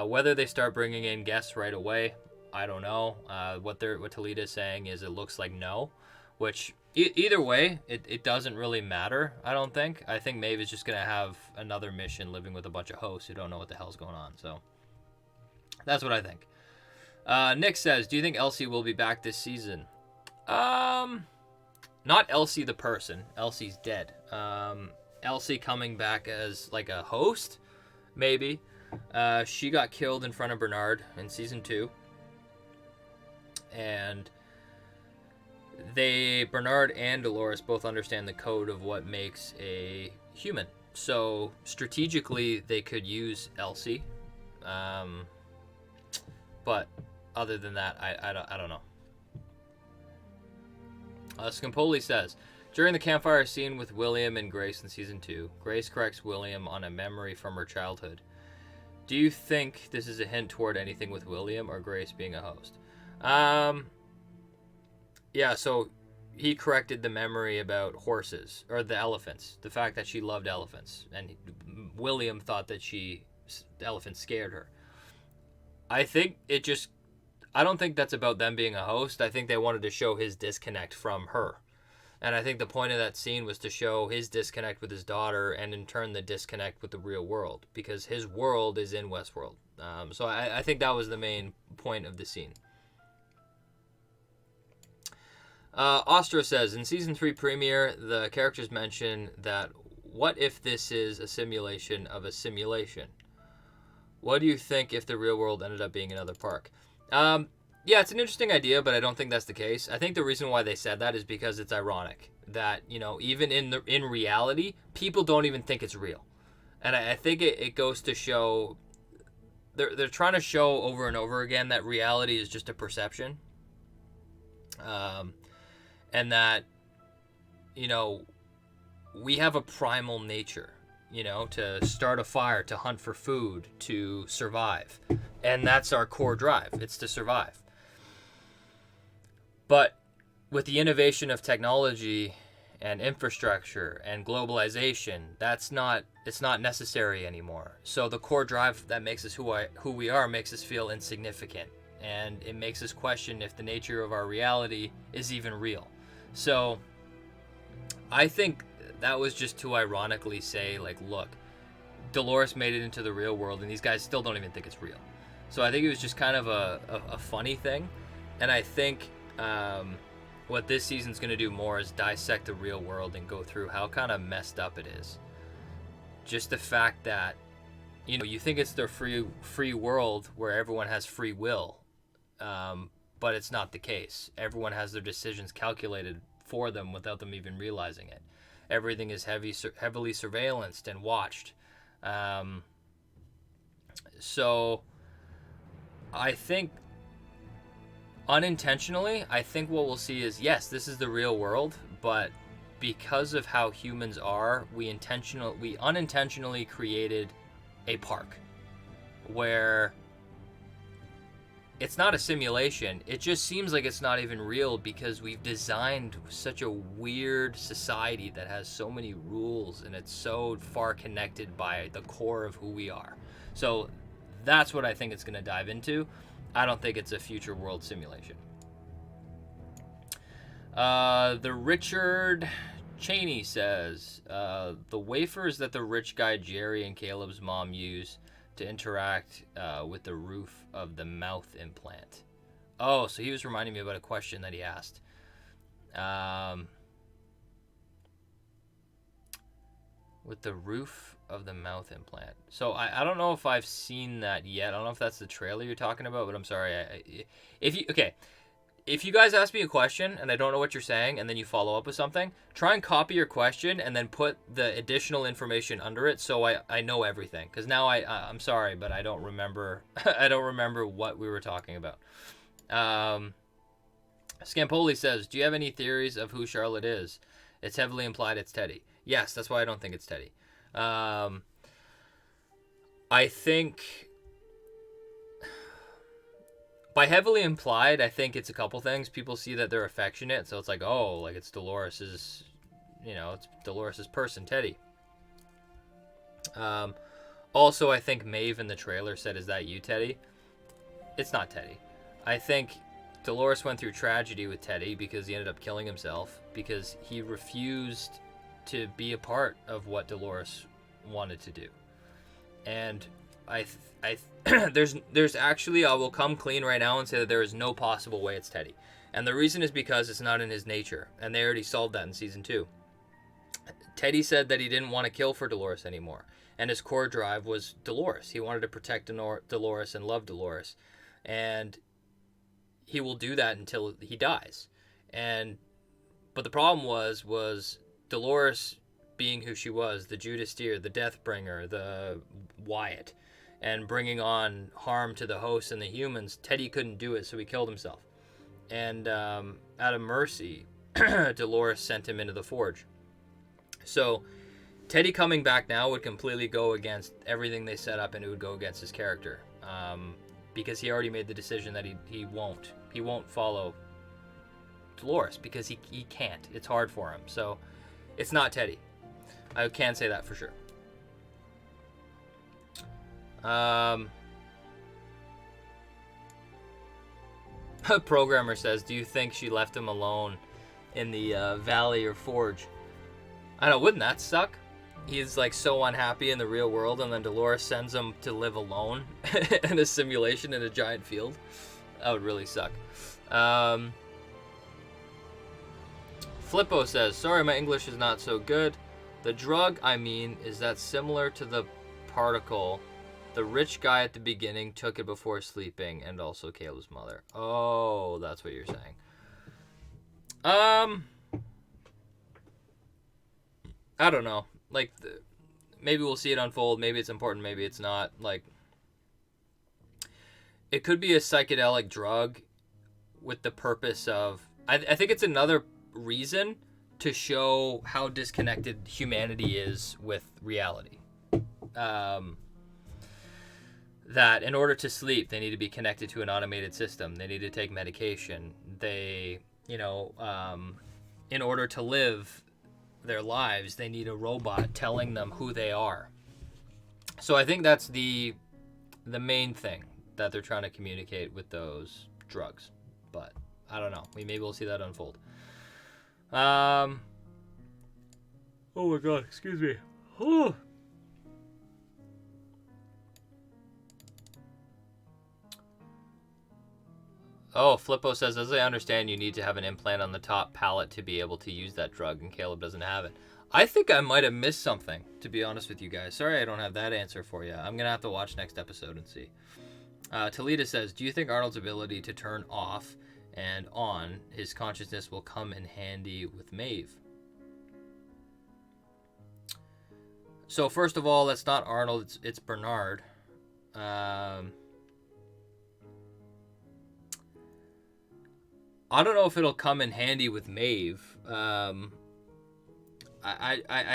Whether they start bringing in guests right away, I don't know. What Talita is saying is it looks like no, which either way, it doesn't really matter, I don't think. I think Maeve is just going to have another mission living with a bunch of hosts who don't know what the hell's going on. So that's what I think. Nick says, do you think Elsie will be back this season? Not Elsie the person. Elsie's dead. Elsie coming back as like a host, maybe. She got killed in front of Bernard in season 2. And Bernard and Dolores both understand the code of what makes a human. So strategically, they could use Elsie. But other than that, I don't know. Scampoli says, during the campfire scene with William and Grace in season 2, Grace corrects William on a memory from her childhood. Do you think this is a hint toward anything with William or Grace being a host? Yeah, so he corrected the memory about horses, or the elephants, the fact that she loved elephants, and William thought that the elephants scared her. I don't think that's about them being a host. I think they wanted to show his disconnect from her. And I think the point of that scene was to show his disconnect with his daughter and in turn the disconnect with the real world, because his world is in Westworld. So I think that was the main point of the scene. Ostra says, in season 3 premiere, the characters mention that what if this is a simulation of a simulation? What do you think if the real world ended up being another park? Yeah, it's an interesting idea, but I don't think that's the case. I think the reason why they said that is because it's ironic that, even in reality, people don't even think it's real. And I think it goes to show, they're trying to show over and over again that reality is just a perception. And that, we have a primal nature, to start a fire, to hunt for food, to survive. And that's our core drive. It's to survive. But with the innovation of technology and infrastructure and globalization, it's not necessary anymore. So the core drive that makes us who we are makes us feel insignificant. And it makes us question if the nature of our reality is even real. So I think that was just to ironically say, like, look, Dolores made it into the real world and these guys still don't even think it's real. So I think it was just kind of a funny thing. And I think what this season's going to do more is dissect the real world and go through how kind of messed up it is. Just the fact that, you think it's their free world where everyone has free will, but it's not the case. Everyone has their decisions calculated for them without them even realizing it. Everything is heavily surveillanced and watched. So I think unintentionally, what we'll see is, yes, this is the real world, but because of how humans are, we unintentionally created a park where it's not a simulation. It just seems like it's not even real because we've designed such a weird society that has so many rules and it's so far connected by the core of who we are. So that's what I think it's going to dive into. I don't think it's a future world simulation. The Richard Cheney says, the wafers that the rich guy Jerry and Caleb's mom use to interact with the roof of the mouth implant. Oh, so he was reminding me about a question that he asked. With the roof of the mouth implant. So I don't know if I've seen that yet. I don't know if that's the trailer you're talking about, but I'm sorry. If you guys ask me a question and I don't know what you're saying and then you follow up with something, try and copy your question and then put the additional information under it so I know everything. Because now I'm sorry, but I don't remember I don't remember what we were talking about. Scampoli says, do you have any theories of who Charlotte is? It's heavily implied it's Teddy. Yes, that's why I don't think it's Teddy. I think... By heavily implied, I think it's a couple things. People see that they're affectionate, so it's like, oh, like it's Dolores's, it's Dolores's person, Teddy. Also, I think Maeve in the trailer said, is that you, Teddy? It's not Teddy. I think Dolores went through tragedy with Teddy because he ended up killing himself because he refused to be a part of what Dolores wanted to do. And there's actually, I will come clean right now and say that there is no possible way it's Teddy. And the reason is because it's not in his nature. And they already solved that in season 2. Teddy said that he didn't want to kill for Dolores anymore. And his core drive was Dolores. He wanted to protect Dolores and love Dolores. And he will do that until he dies. But the problem was Dolores being who she was, the Judas Steer, the Deathbringer, the Wyatt, and bringing on harm to the hosts and the humans. Teddy couldn't do it, so he killed himself. And out of mercy, Dolores sent him into the Forge. So Teddy coming back now would completely go against everything they set up, and it would go against his character. Because he already made the decision that he won't follow Dolores because he can't. It's hard for him. So it's not Teddy. I can say that for sure. A programmer says, do you think she left him alone in the valley or forge? I know, wouldn't that suck? He's like so unhappy in the real world, and then Dolores sends him to live alone in a simulation in a giant field. That would really suck. Flippo says, sorry, my English is not so good. The drug, I mean, is that similar to the particle? The rich guy at the beginning took it before sleeping, and also Caleb's mother. Oh, that's what you're saying. I don't know. Like, maybe we'll see it unfold. Maybe it's important. Maybe it's not. Like, it could be a psychedelic drug with the purpose of... I think it's another reason to show how disconnected humanity is with reality. That in order to sleep, they need to be connected to an automated system. They need to take medication. They, in order to live their lives, they need a robot telling them who they are. So I think that's the main thing that they're trying to communicate with those drugs. But I don't know. Maybe we'll see that unfold. Oh my god, excuse me. Oh, Flippo says, as I understand, you need to have an implant on the top palate to be able to use that drug, and Caleb doesn't have it. I think I might have missed something, to be honest with you guys. Sorry I don't have that answer for you. I'm going to have to watch next episode and see. Talita says, do you think Arnold's ability to turn off and on his consciousness will come in handy with Maeve? So first of all, that's not Arnold, it's Bernard. I don't know if it'll come in handy with Maeve. I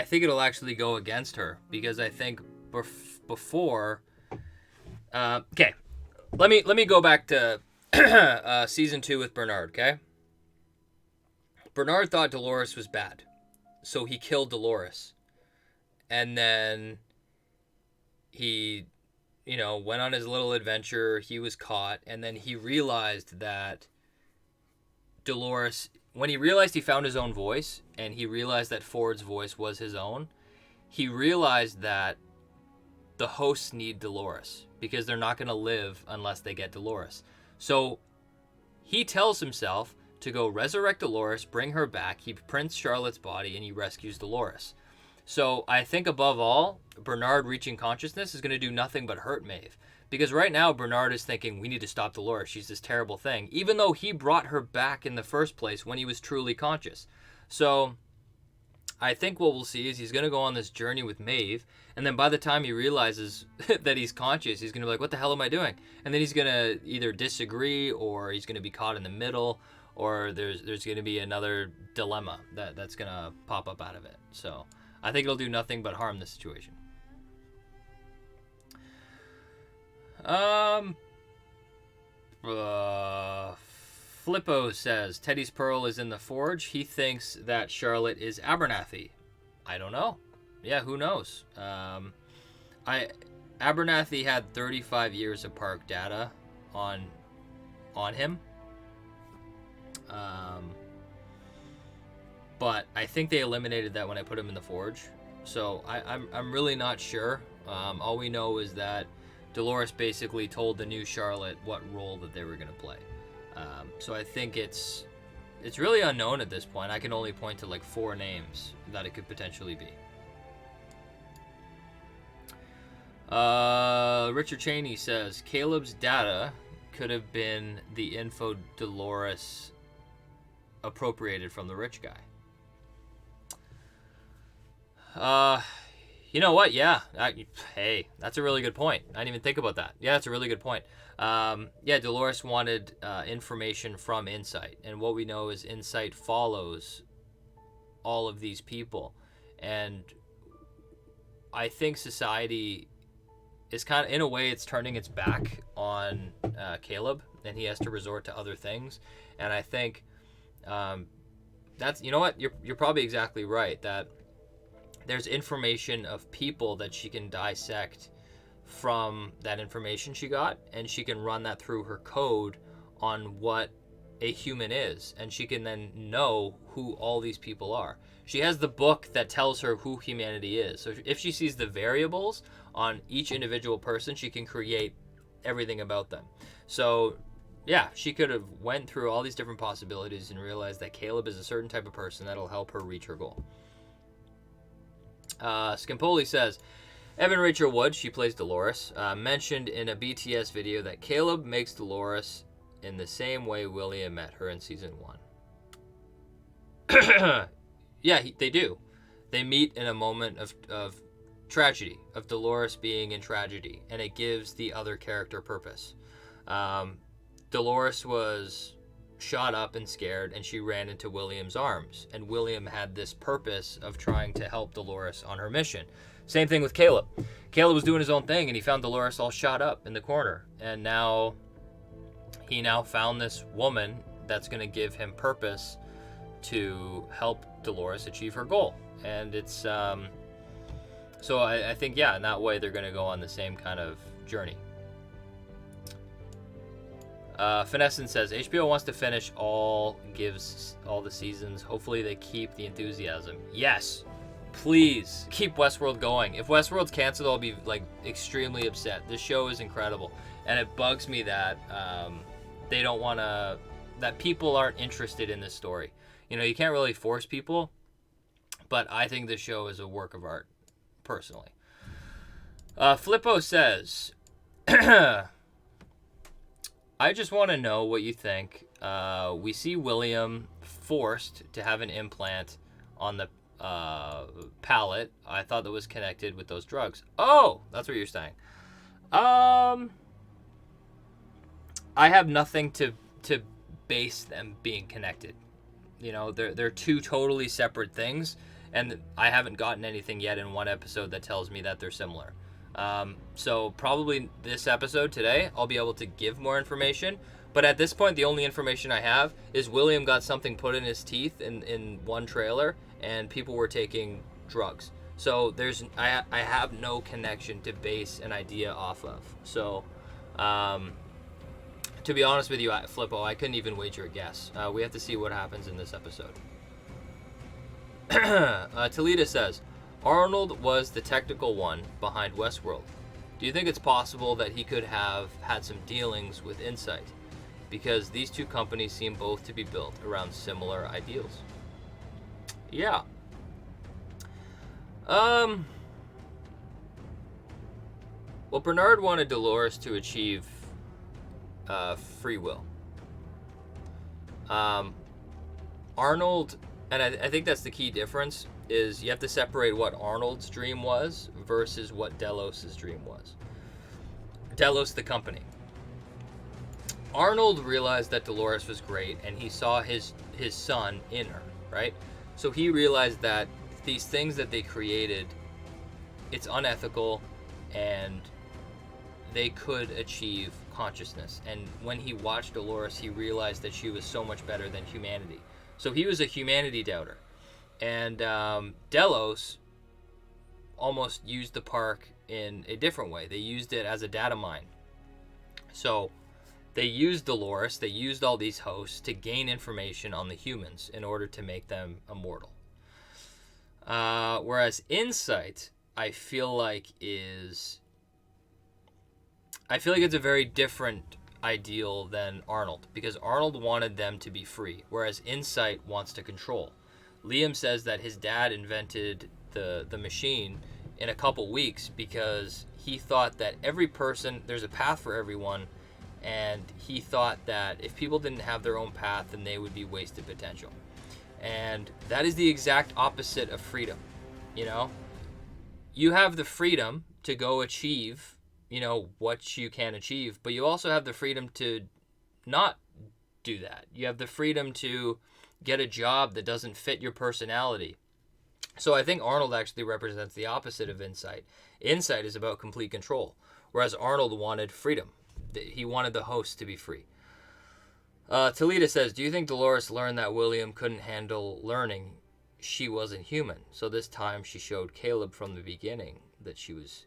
think it'll actually go against her, because I think before... okay, let me go back to season 2 with Bernard, okay? Bernard thought Dolores was bad, so he killed Dolores. And then he, went on his little adventure. He was caught, and then he realized that Dolores, when he realized he found his own voice, and he realized that Ford's voice was his own, he realized that the hosts need Dolores because they're not going to live unless they get Dolores. So he tells himself to go resurrect Dolores, bring her back. He prints Charlotte's body, and he rescues Dolores. So I think above all, Bernard reaching consciousness is going to do nothing but hurt Maeve. Because right now, Bernard is thinking, we need to stop Dolores. She's this terrible thing. Even though he brought her back in the first place when he was truly conscious. So I think what we'll see is he's going to go on this journey with Maeve. And then by the time he realizes that he's conscious, he's going to be like, what the hell am I doing? And then he's going to either disagree, or he's going to be caught in the middle, or there's going to be another dilemma that's going to pop up out of it. So I think it'll do nothing but harm the situation. Flippo says Teddy's pearl is in the forge. He thinks that Charlotte is Abernathy. I don't know. Yeah, who knows? Abernathy had 35 years of park data on him. But I think they eliminated that when I put him in the forge. So I'm really not sure. All we know is that Dolores basically told the new Charlotte what role that they were going to play. So I think it's really unknown at this point. I can only point to like 4 names that it could potentially be. Richard Cheney says Caleb's data could have been the info Dolores appropriated from the rich guy. You know what? Yeah. Hey, that's a really good point. I didn't even think about that. Yeah, that's a really good point. Dolores wanted information from Insight. And what we know is Insight follows all of these people. And I think society is kind of, in a way, it's turning its back on Caleb. And he has to resort to other things. And I think that's, you know what? You're probably exactly right. That there's information of people that she can dissect from that information she got, and she can run that through her code on what a human is, and she can then know who all these people are. She has the book that tells her who humanity is. So if she sees the variables on each individual person, she can create everything about them. So yeah, she could have went through all these different possibilities and realized that Caleb is a certain type of person that'll help her reach her goal. Skimpoli says, Evan Rachel Wood, she plays Dolores, mentioned in a BTS video that Caleb makes Dolores in the same way William met her in season 1. Yeah, they do. They meet in a moment of tragedy, of Dolores being in tragedy, and it gives the other character purpose. Dolores was shot up and scared, and she ran into William's arms, and William had this purpose of trying to help Dolores on her mission. Same thing with Caleb. Caleb was doing his own thing, and he found Dolores all shot up in the corner, and he found this woman that's going to give him purpose to help Dolores achieve her goal. And it's so I think, yeah, in that way they're going to go on the same kind of journey. Finescen says HBO wants to finish all the seasons. Hopefully they keep the enthusiasm. Yes, please keep Westworld going. If Westworld's canceled, I'll be like extremely upset. This show is incredible, and it bugs me that they don't want to, that people aren't interested in this story. You know, you can't really force people, but I think this show is a work of art, personally. Flippo says, I just want to know what you think. We see William forced to have an implant on the palate. I thought that was connected with those drugs. Oh, that's what you're saying. I have nothing to base them being connected. You know, they're two totally separate things, and I haven't gotten anything yet in one episode that tells me that they're similar. So probably this episode today, I'll be able to give more information. But at this point, the only information I have is William got something put in his teeth in one trailer, and people were taking drugs. So I have no connection to base an idea off of. So, to be honest with you, Flippo, I couldn't even wager a guess. We have to see what happens in this episode. Talita says, Arnold was the technical one behind Westworld. Do you think it's possible that he could have had some dealings with Insight? Because these two companies seem both to be built around similar ideals. Yeah. Well, Bernard wanted Dolores to achieve free will. Arnold, and I think that's the key difference, is you have to separate what Arnold's dream was versus what Delos' dream was. Delos, the company. Arnold realized that Dolores was great, and he saw his son in her, right? So he realized that these things that they created, it's unethical, and they could achieve consciousness. And when he watched Dolores, he realized that she was so much better than humanity. So he was a humanity doubter. And Delos almost used the park in a different way. They used it as a data mine. So they used Dolores, they used all these hosts to gain information on the humans in order to make them immortal. Whereas Insight, I feel like it's a very different ideal than Arnold, because Arnold wanted them to be free, whereas Insight wants to control. Liam says that his dad invented the machine in a couple weeks because he thought that every person, there's a path for everyone, and he thought that if people didn't have their own path, then they would be wasted potential. And that is the exact opposite of freedom. You know, you have the freedom to go achieve, you know, what you can achieve, but you also have the freedom to not do that. You have the freedom to get a job that doesn't fit your personality. So I think Arnold actually represents the opposite of Insight. Insight is about complete control, whereas Arnold wanted freedom. He wanted the host to be free. Talita says, do you think Dolores learned that William couldn't handle learning she wasn't human? So this time she showed Caleb from the beginning that she was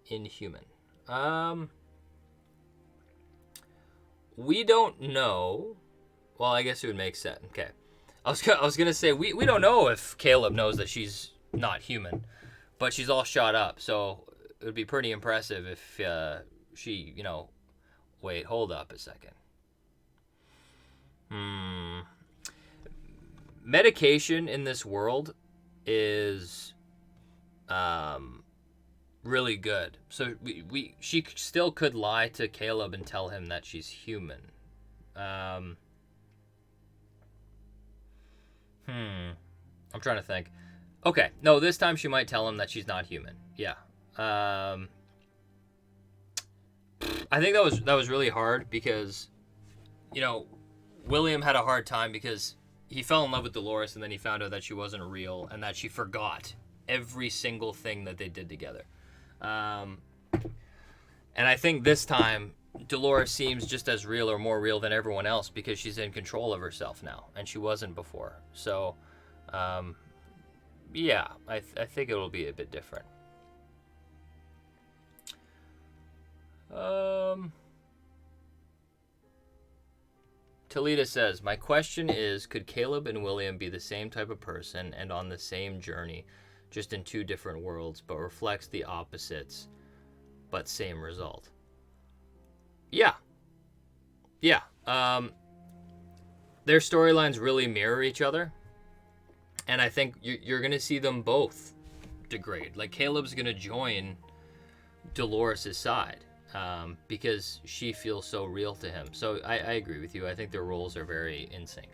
inhuman. We don't know. Well, I guess it would make sense. Okay. I was gonna say we don't know if Caleb knows that she's not human, but she's all shot up. So it would be pretty impressive if she, you know. Wait, hold up a second. Medication in this world is really good. So she still could lie to Caleb and tell him that she's human. I'm trying to think. Okay, no, this time she might tell him that she's not human. Yeah. I think that was really hard because, you know, William had a hard time because he fell in love with Dolores and then he found out that she wasn't real and that she forgot every single thing that they did together. And I think this time Dolores seems just as real or more real than everyone else because she's in control of herself now and she wasn't before. So, yeah, I think it'll be a bit different. Talita says, my question is, could Caleb and William be the same type of person and on the same journey, just in two different worlds, but reflects the opposites, but same result? Yeah. Yeah. Their storylines really mirror each other, and I think you're going to see them both degrade. Like, Caleb's going to join Dolores' side. Because she feels so real to him. So I agree with you. I think their roles are very in sync.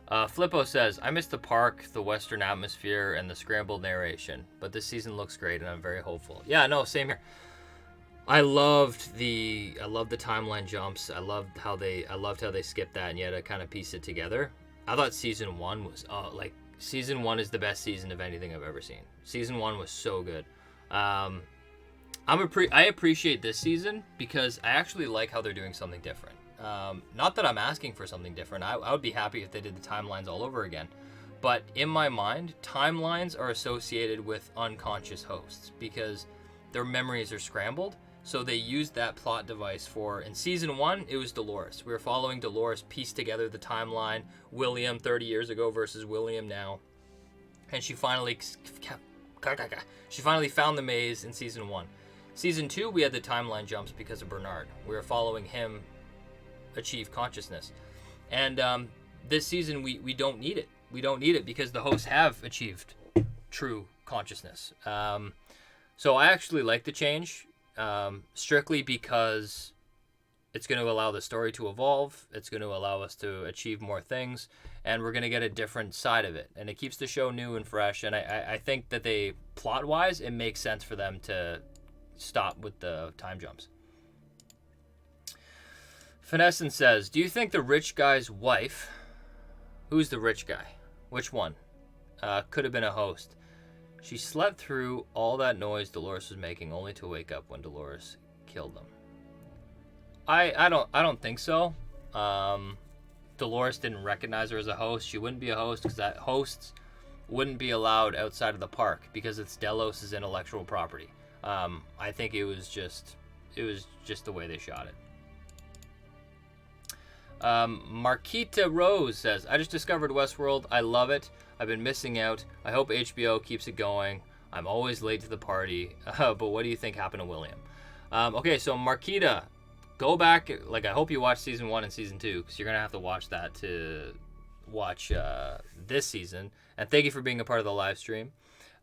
Flippo says, I miss the park, the western atmosphere, and the scrambled narration, but this season looks great and I'm very hopeful. Yeah, no, same here. I loved the timeline jumps. I loved how they skipped that and yet I kind of pieced it together. I thought season one was season one is the best season of anything I've ever seen. Season one was so good. I appreciate this season because I actually like how they're doing something different. Not that I'm asking for something different. I would be happy if they did the timelines all over again. But in my mind, timelines are associated with unconscious hosts because their memories are scrambled. So they used that plot device for, in season 1, it was Dolores. We were following Dolores piece together the timeline, William 30 years ago versus William now. And she finally found the maze in season 1. Season 2, we had the timeline jumps because of Bernard. We were following him achieve consciousness. And this season, we don't need it. We don't need it because the hosts have achieved true consciousness. So I actually like the change, strictly because it's going to allow the story to evolve. It's going to allow us to achieve more things, and we're going to get a different side of it. And it keeps the show new and fresh. And I think that they, plot-wise, it makes sense for them to stop with the time jumps. Finescent says, do you think the rich guy's wife, who's the rich guy? Which one? Could have been a host. She slept through all that noise Dolores was making only to wake up when Dolores killed them. I don't think so. Dolores didn't recognize her as a host. She wouldn't be a host because that hosts wouldn't be allowed outside of the park because it's Delos' intellectual property. I think it was just the way they shot it. Marquita Rose says, I just discovered Westworld. I love it. I've been missing out. I hope HBO keeps it going. I'm always late to the party. But what do you think happened to William? Okay, so Marquita, go back. Like, I hope you watch season 1 and season 2 because you're going to have to watch that to watch this season. And thank you for being a part of the live stream.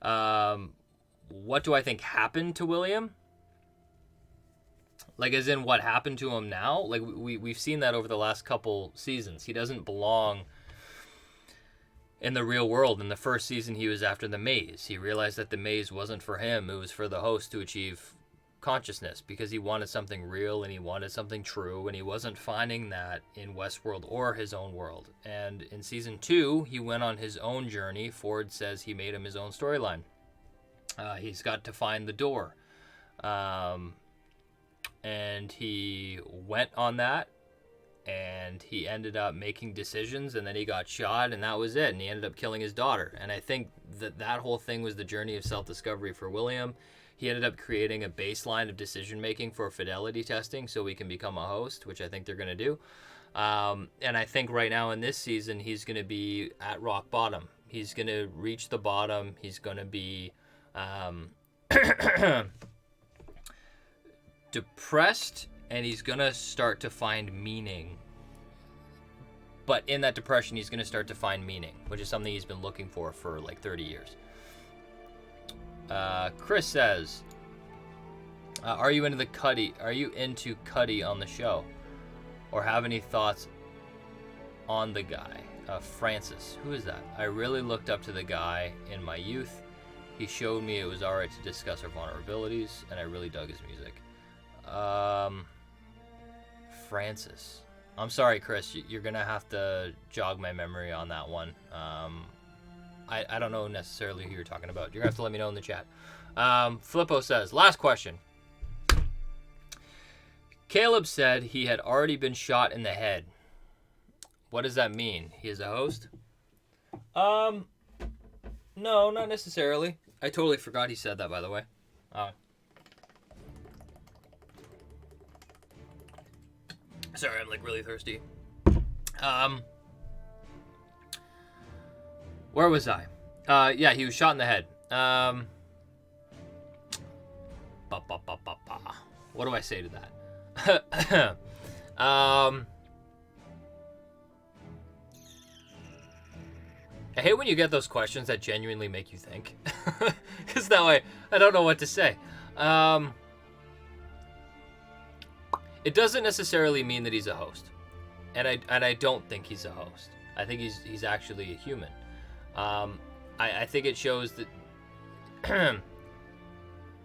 What do I think happened to William? Like, as in what happened to him now? Like, we've seen that over the last couple seasons. He doesn't belong in the real world. In the first season, he was after the maze. He realized that the maze wasn't for him. It was for the host to achieve consciousness because he wanted something real and he wanted something true, and he wasn't finding that in Westworld or his own world. And in season 2, he went on his own journey. Ford says he made him his own storyline. He's got to find the door. And he went on that, and he ended up making decisions, and then he got shot, and that was it. And he ended up killing his daughter. And I think that whole thing was the journey of self-discovery for William. He ended up creating a baseline of decision-making for fidelity testing so he can become a host, which I think they're going to do. And I think right now in this season, he's going to be at rock bottom. He's going to reach the bottom. He's going to be depressed, and he's going to start to find meaning. But in that depression, he's going to start to find meaning, which is something he's been looking for like 30 years. Chris says, are you into Cuddy on the show? Or have any thoughts on the guy? Francis, who is that? I really looked up to the guy in my youth. He showed me it was alright to discuss our vulnerabilities, and I really dug his music. Francis. I'm sorry, Chris. You're going to have to jog my memory on that one. I don't know necessarily who you're talking about. You're going to have to let me know in the chat. Flippo says, last question. Caleb said he had already been shot in the head. What does that mean? He is a host? No, not necessarily. I totally forgot he said that, by the way. Sorry, I'm like really thirsty. Where was I? Yeah, he was shot in the head. What do I say to that? I hate when you get those questions that genuinely make you think. Because that way, I don't know what to say. It doesn't necessarily mean that he's a host. And I don't think he's a host. I think he's actually a human. I think it shows that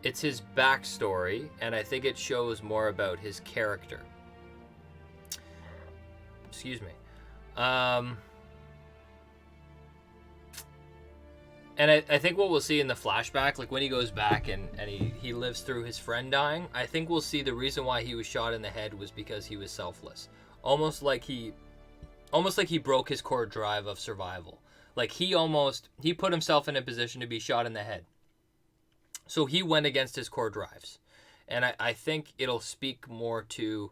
it's his backstory, and I think it shows more about his character. Excuse me. And I think what we'll see in the flashback, like when he goes back and he lives through his friend dying, I think we'll see the reason why he was shot in the head was because he was selfless. Almost like he broke his core drive of survival. Like, he put himself in a position to be shot in the head. So he went against his core drives. And I think it'll speak more to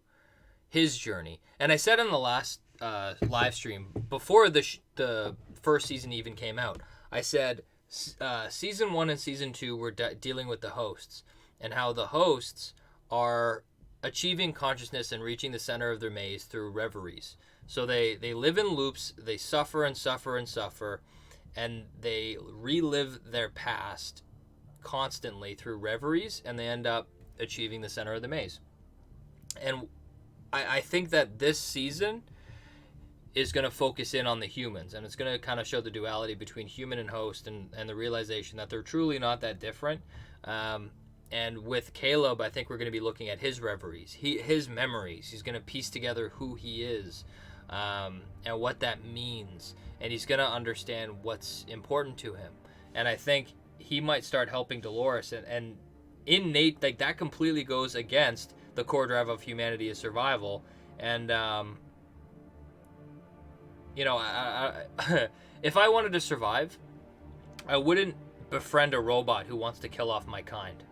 his journey. And I said in the last live stream, before the first season even came out, I said season 1 and season 2 were dealing with the hosts, and how the hosts are achieving consciousness and reaching the center of their maze through reveries. So they live in loops, they suffer and suffer and suffer, and they relive their past constantly through reveries, and they end up achieving the center of the maze. And I think that this season is going to focus in on the humans, and it's going to kind of show the duality between human and host, and the realization that they're truly not that different. And with Caleb, I think we're going to be looking at his reveries, his memories. He's going to piece together who he is, and what that means, and he's going to understand what's important to him. And I think he might start helping Dolores, and innate, like, that completely goes against the core drive of humanity is survival. And if I wanted to survive, I wouldn't befriend a robot who wants to kill off my kind.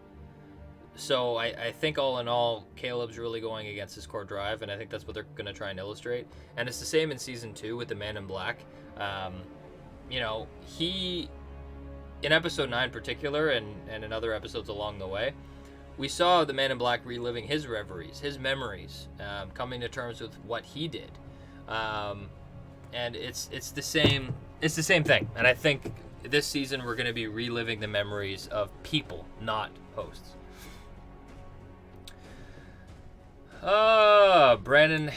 So I think all in all, Caleb's really going against his core drive, and I think that's what they're going to try and illustrate. And it's the same in season 2 with the Man in Black. He, in episode 9 in particular, and in other episodes along the way, we saw the Man in Black reliving his reveries, his memories, coming to terms with what he did. And it's the same thing. And I think this season we're going to be reliving the memories of people, not hosts. Brandon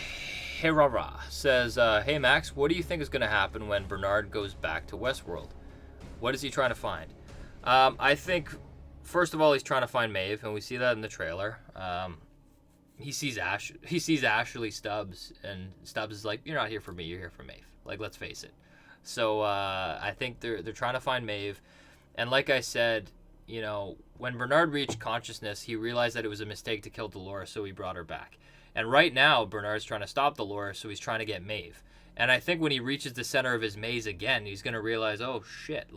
Herrera says, hey Max, what do you think is going to happen when Bernard goes back to Westworld? What is he trying to find? I think, first of all, he's trying to find Maeve, and we see that in the trailer. He sees Ashley Stubbs, and Stubbs is like, you're not here for me, you're here for Maeve. Like, let's face it. So I think they're trying to find Maeve. And like I said, when Bernard reached consciousness, he realized that it was a mistake to kill Dolores, so he brought her back. And right now, Bernard's trying to stop Dolores, so he's trying to get Maeve. And I think when he reaches the center of his maze again, he's going to realize, oh, shit, it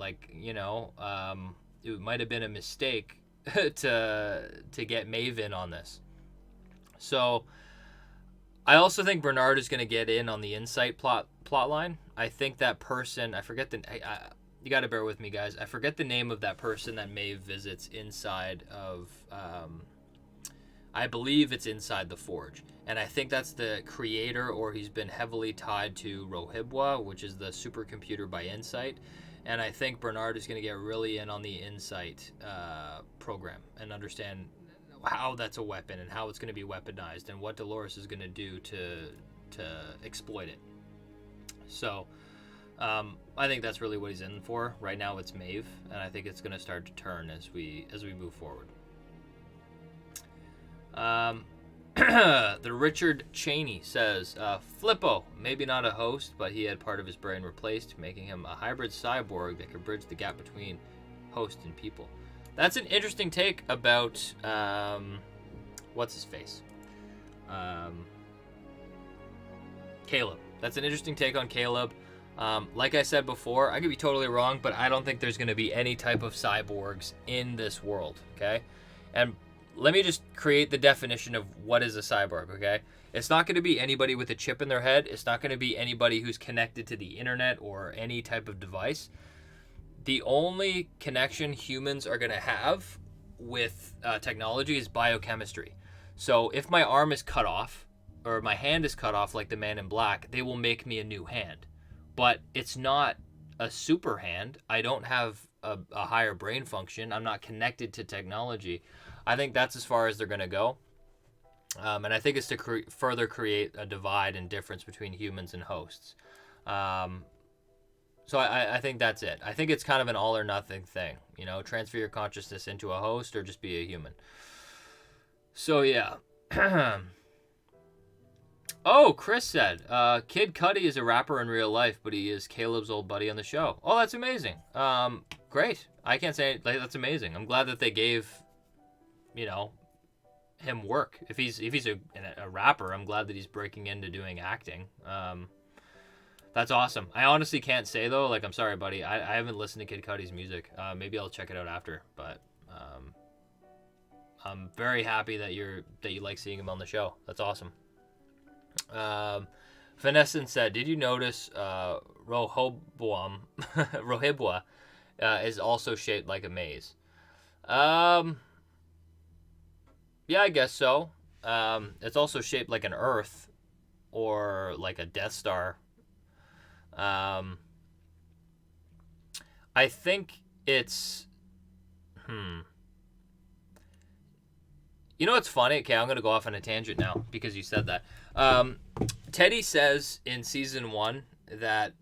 might have been a mistake to get Maeve in on this. So I also think Bernard is going to get in on the Insight plot line. I think that person, I forget you got to bear with me, guys. I forget the name of that person that Maeve visits inside of, I believe it's inside the Forge. And I think that's the creator, or he's been heavily tied to Rohibwa, which is the supercomputer by Insight. And I think Bernard is going to get really in on the Insight program and understand how that's a weapon and how it's going to be weaponized and what Dolores is going to do to exploit it. So I think that's really what he's in for. Right now it's Maeve, and I think it's going to start to turn as we move forward. The Richard Cheney says, Flippo, maybe not a host, but he had part of his brain replaced, making him a hybrid cyborg that could bridge the gap between host and people. That's an interesting take about, what's his face? Caleb. That's an interesting take on Caleb. Like I said before, I could be totally wrong, but I don't think there's going to be any type of cyborgs in this world, okay? And let me just create the definition of what is a cyborg, okay? It's not going to be anybody with a chip in their head. It's not going to be anybody who's connected to the internet or any type of device. The only connection humans are going to have with technology is biochemistry. So if my arm is cut off or my hand is cut off like the Man in Black, they will make me a new hand. But it's not a super hand. I don't have a higher brain function. I'm not connected to technology. I think that's as far as they're going to go. And I think it's to further create a divide and difference between humans and hosts. So I think that's it. I think it's kind of an all or nothing thing. Transfer your consciousness into a host or just be a human. So, yeah. Oh, Chris said, Kid Cudi is a rapper in real life, but he is Caleb's old buddy on the show. Oh, that's amazing. Great. I can't say that's amazing. I'm glad that they gave him work. If he's a rapper, I'm glad that he's breaking into doing acting. That's awesome. I honestly can't say though. Like, I'm sorry, buddy. I haven't listened to Kid Cudi's music. Maybe I'll check it out after. But I'm very happy that you like seeing him on the show. That's awesome. Vanessa said, "Did you notice Rohibwa is also shaped like a maze?" Yeah, I guess so. It's also shaped like an Earth or like a Death Star. I think it's You know what's funny? Okay, I'm gonna go off on a tangent now because you said that. Teddy says in season 1 that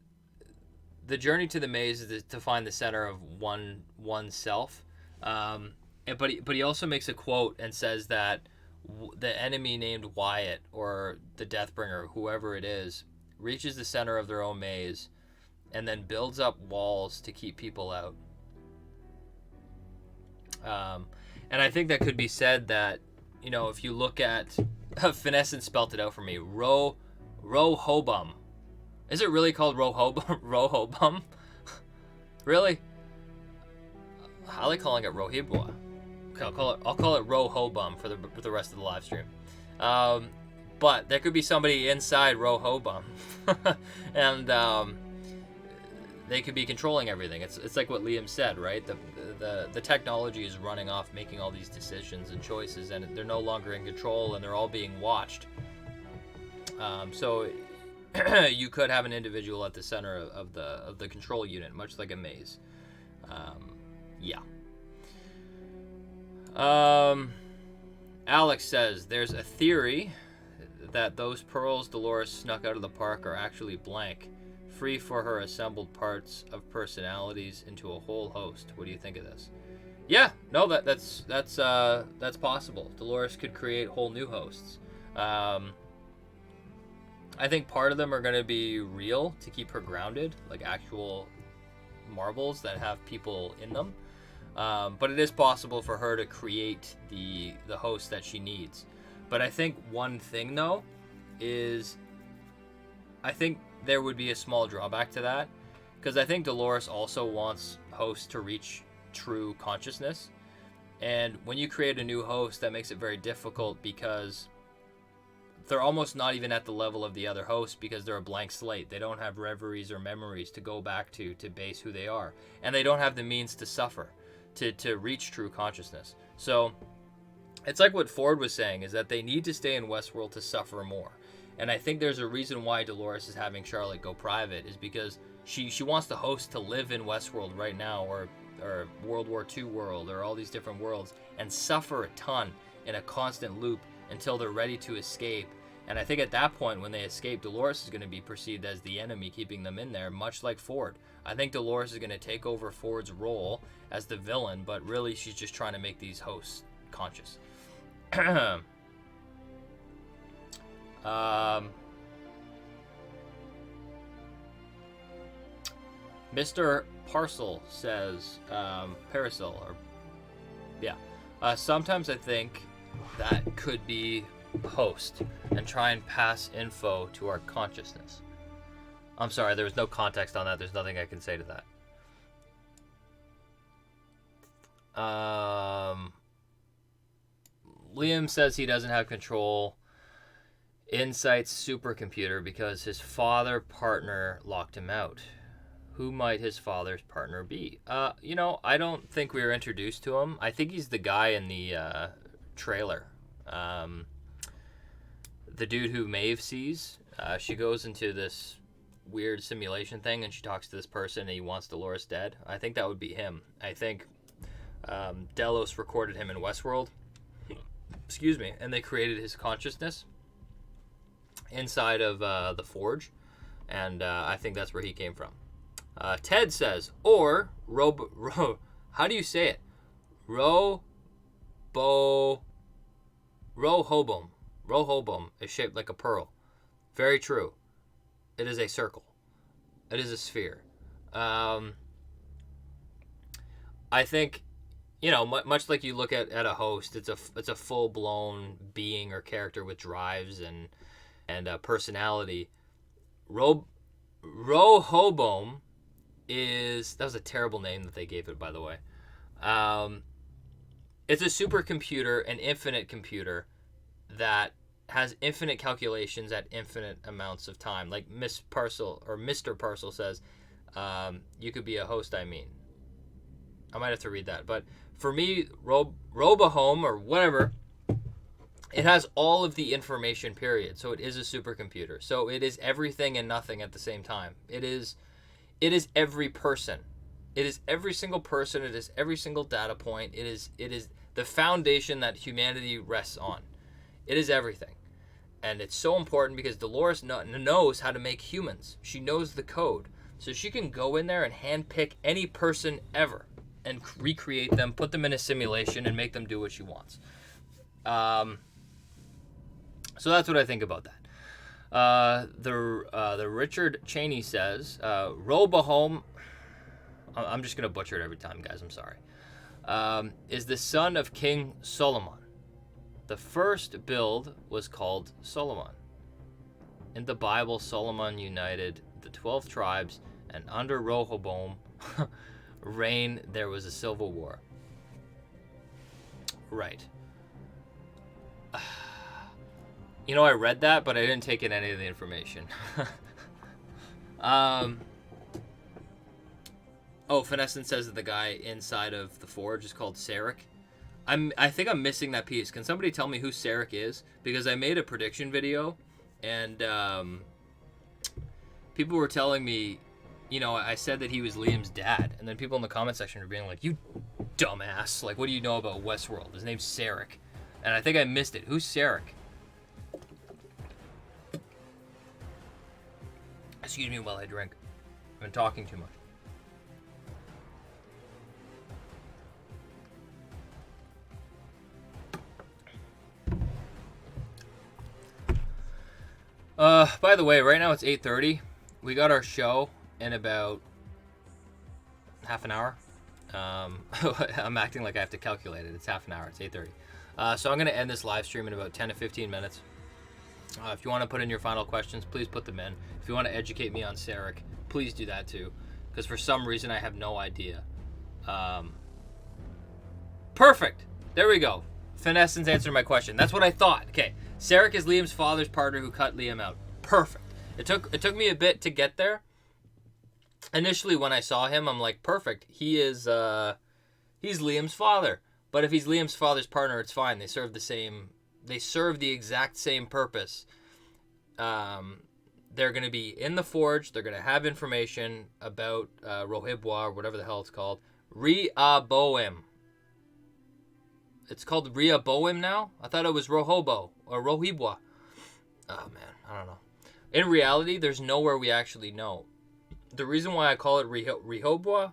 the journey to the maze is to find the center of oneself. But he also makes a quote and says that the enemy named Wyatt or the Deathbringer, whoever it is, reaches the center of their own maze and then builds up walls to keep people out. And I think that could be said that, you know, if you look at Finesse spelt it out for me, Rohobum. Is it really called Rohobum? Really? I like calling it Rohibwa. Okay, I'll call it Rohobum for the rest of the live stream. But there could be somebody inside Rohobum, and they could be controlling everything. It's like what Liam said, right? The technology is running off, making all these decisions and choices, and they're no longer in control, and they're all being watched. So you could have an individual at the center of the control unit, much like a maze. Yeah. Alex says there's a theory that those pearls Dolores snuck out of the park are actually blank, free for her assembled parts of personalities into a whole host. What do you think of this? Yeah, no, that's possible. Dolores could create whole new hosts. I think part of them are going to be real to keep her grounded, like actual marbles that have people in them. But it is possible for her to create the host that she needs. But I think one thing, though, is I think there would be a small drawback to that, because I think Dolores also wants hosts to reach true consciousness. And when you create a new host, that makes it very difficult because they're almost not even at the level of the other hosts because they're a blank slate. They don't have reveries or memories to go back to base who they are. And they don't have the means to suffer, to reach true consciousness. So it's like what Ford was saying, is that they need to stay in Westworld to suffer more. And I think there's a reason why Dolores is having Charlotte go private, is because she wants the host to live in Westworld right now, or World War II world, or all these different worlds, and suffer a ton in a constant loop until they're ready to escape. And I think at that point, when they escape, Dolores is going to be perceived as the enemy keeping them in there, much like Ford. I think Dolores is going to take over Ford's role as the villain, but really she's just trying to make these hosts conscious. Mr. Parcel says, Paracel, or yeah. Sometimes I think that could be host and try and pass info to our consciousness. I'm sorry, there was no context on that. There's nothing I can say to that. Liam says he doesn't have control Insight's supercomputer because his father partner locked him out. Who might his father's partner be? You know, I don't think we were introduced to him. I think he's the guy in the trailer. The dude who Maeve sees. She goes into this weird simulation thing and she talks to this person and he wants Dolores dead. I think that would be him. I think Delos recorded him in Westworld. Excuse me. And they created his consciousness inside of the Forge. And I think that's where he came from. Ted says, or how do you say it? Rohobum. Rohobum is shaped like a pearl. Very true. It is a circle. It is a sphere. I think, you know, much like you look at a host, it's a full blown being or character with drives and personality. Rohobome that was a terrible name that they gave it, by the way. It's a supercomputer, an infinite computer that has infinite calculations at infinite amounts of time. Like Miss Parcel or Mr. Parcel says, you could be a host, I mean. I might have to read that. But for me, Robahome or whatever, it has all of the information, period. So it is a supercomputer. So it is everything and nothing at the same time. It is every person. It is every single person. It is every single data point. It is the foundation that humanity rests on. It is everything. And it's so important because Dolores knows how to make humans. She knows the code. So she can go in there and handpick any person ever and recreate them, put them in a simulation, and make them do what she wants. So that's what I think about that. The Richard Cheney says, Robahome, I'm just going to butcher it every time, guys, I'm sorry, is the son of King Solomon. The first build was called Solomon. In the Bible, Solomon united the 12 tribes, and under Rehoboam reign, there was a civil war. Right. You know, I read that, but I didn't take in any of the information. Oh, Finescent says that the guy inside of the forge is called Sarek. I think I'm missing that piece. Can somebody tell me who Sarek is? Because I made a prediction video, and people were telling me, you know, I said that he was Liam's dad, and then people in the comment section were being like, "You dumbass! Like, what do you know about Westworld? His name's Sarek," and I think I missed it. Who's Sarek? Excuse me while I drink. I've been talking too much. By the way, right now it's 8:30. We got our show in about half an hour. I'm acting like I have to calculate it. It's half an hour. It's 8:30. So I'm going to end this live stream in about 10 to 15 minutes. If you want to put in your final questions, please put them in. If you want to educate me on Sarek, please do that too. Because for some reason, I have no idea. Perfect. There we go. Finescence answered my question. That's what I thought. Okay. Sarek is Liam's father's partner who cut Liam out. Perfect. It took me a bit to get there. Initially, when I saw him, I'm like, perfect. He's Liam's father. But if he's Liam's father's partner, it's fine. They serve the exact same purpose. They're going to be in the forge. They're going to have information about Rohibwa, or whatever the hell it's called. Rehoboam. It's called Rehoboam now? I thought it was Rohobo or Rohibwa. Oh, man. I don't know. In reality, there's nowhere we actually know. The reason why I call it Rehoboam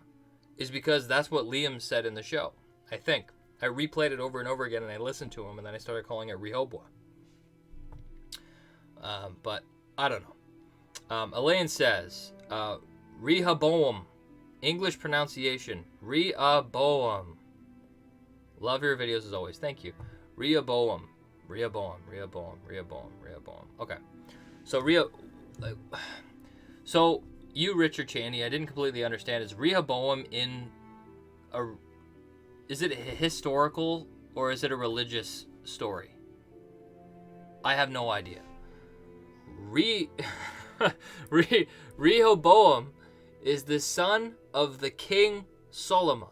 is because that's what Liam said in the show. I think. I replayed it over and over again, and I listened to him, and then I started calling it Rehoboam. But I don't know. Elaine says, Rehoboam. English pronunciation. Rehoboam. Love your videos as always. Thank you. Rehoboam. Rehoboam. Rehoboam. Rehoboam. Rehoboam. Okay. So you, Richard Cheney, I didn't completely understand. Is Rehoboam is it historical or is it a religious story? I have no idea. Rehoboam is the son of the king Solomon.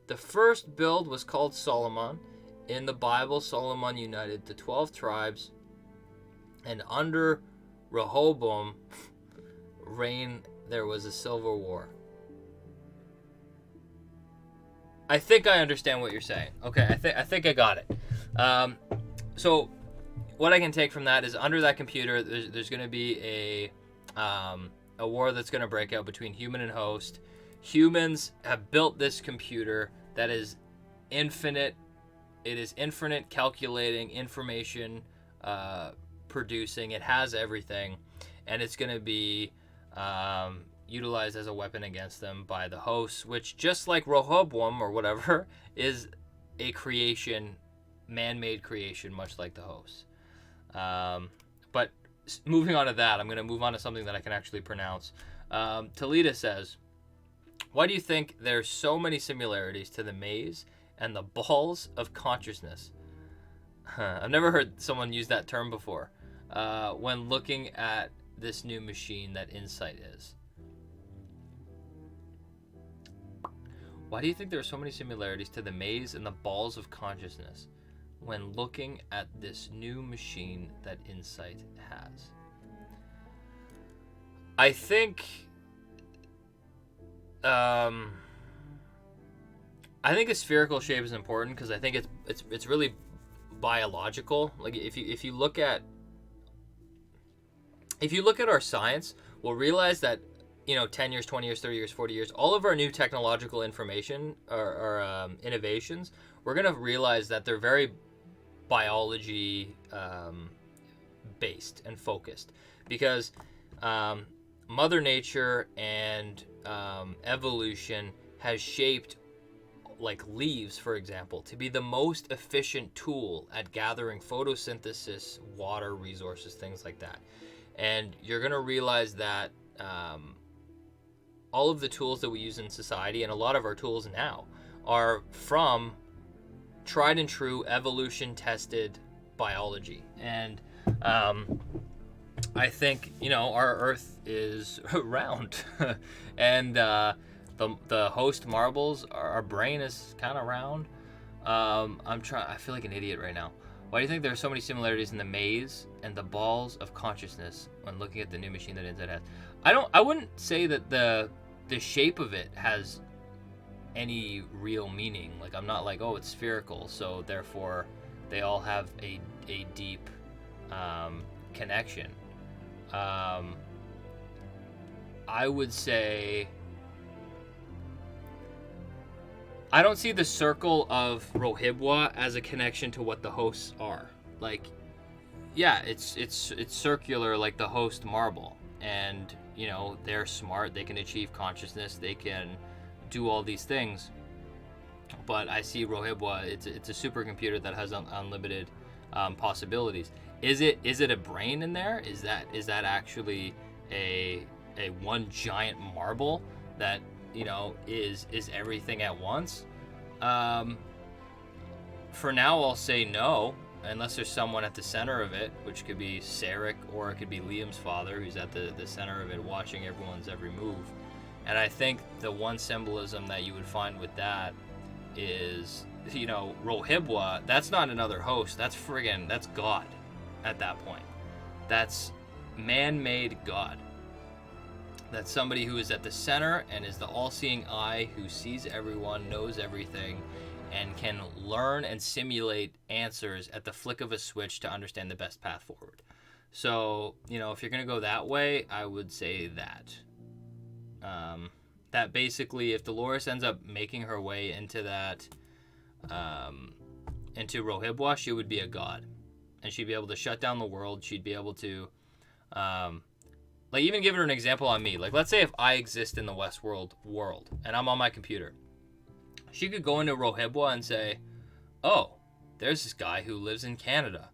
The first build was called Solomon. In the Bible, Solomon united the 12 tribes, and under Rehoboam reign, there was a civil war. I think I understand what you're saying. Okay, I think I got it. So what I can take from that is under that computer, there's going to be a war that's going to break out between human and host. Humans have built this computer that is infinite. It is infinite calculating, information producing. It has everything, and it's going to be utilized as a weapon against them by the hosts, which, just like Rehoboam or whatever, is a creation, man-made creation, much like the hosts. But moving on to that, I'm going to move on to something that I can actually pronounce. Talita says, why do you think there's so many similarities to the maze and the balls of consciousness? I've never heard someone use that term before. When looking at this new machine that Insight is. Why do you think there are so many similarities to the maze and the balls of consciousness when looking at this new machine that Insight has? I think a spherical shape is important because I think it's really biological. Like if you look at our science, we'll realize that 10 years, 20 years, 30 years, 40 years, all of our new technological information or innovations, we're going to realize that they're very biology based and focused because Mother Nature and evolution has shaped like leaves, for example, to be the most efficient tool at gathering photosynthesis, water resources, things like that. And you're going to realize that all of the tools that we use in society, and a lot of our tools now, are from tried and true evolution tested biology. And I think our Earth is round, and the host marbles, our brain is kind of round. I feel like an idiot right now. Why do you think there are so many similarities in the maze and the balls of consciousness when looking at the new machine that Insight has? I wouldn't say that the shape of it has any real meaning. Like, I'm not like, oh, it's spherical, so therefore they all have a deep connection. I would say I don't see the circle of Rohibwa as a connection to what the hosts are. Like, yeah, it's circular like the host marble, and they're smart, they can achieve consciousness, they can do all these things. But I see Rohibwa, it's a supercomputer that has unlimited possibilities. Is it a brain in there? Is that actually a one giant marble that is everything at once? For now, I'll say no, unless there's someone at the center of it, which could be Sarek, or it could be Liam's father, who's at the center of it, watching everyone's every move. And I think the one symbolism that you would find with that is, Rohibwa, that's not another host, that's God at that point. That's man-made God. That's somebody who is at the center and is the all-seeing eye, who sees everyone, knows everything, and can learn and simulate answers at the flick of a switch to understand the best path forward. So, if you're going to go that way, I would say that. That basically, if Dolores ends up making her way into that, into Rohibwa, she would be a god. And she'd be able to shut down the world. She'd be able to, even give her an example on me. Like, let's say if I exist in the Westworld world, and I'm on my computer. She could go into Rohibwa and say, oh, there's this guy who lives in Canada.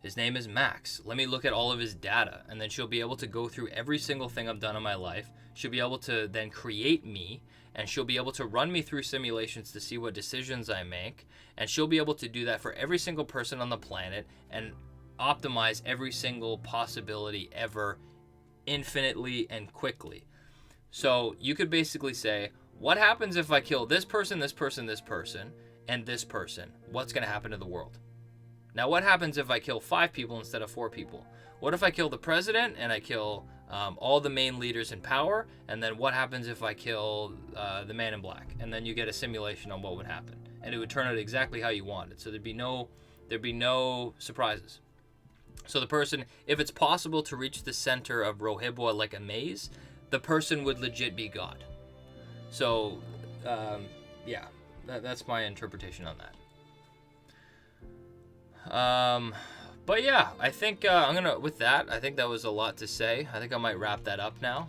His name is Max. Let me look at all of his data. And then she'll be able to go through every single thing I've done in my life. She'll be able to then create me, and she'll be able to run me through simulations to see what decisions I make. And she'll be able to do that for every single person on the planet and optimize every single possibility ever infinitely and quickly. So you could basically say, what happens if I kill this person, this person, this person, and this person? What's going to happen to the world? Now, what happens if I kill 5 people instead of 4 people? What if I kill the president and I kill all the main leaders in power? And then what happens if I kill the man in black? And then you get a simulation on what would happen. And it would turn out exactly how you wanted. So there'd be no surprises. So the person, if it's possible to reach the center of Rohibwa like a maze, the person would legit be God. So, that's my interpretation on that. But yeah, I think with that, I think that was a lot to say. I think I might wrap that up now.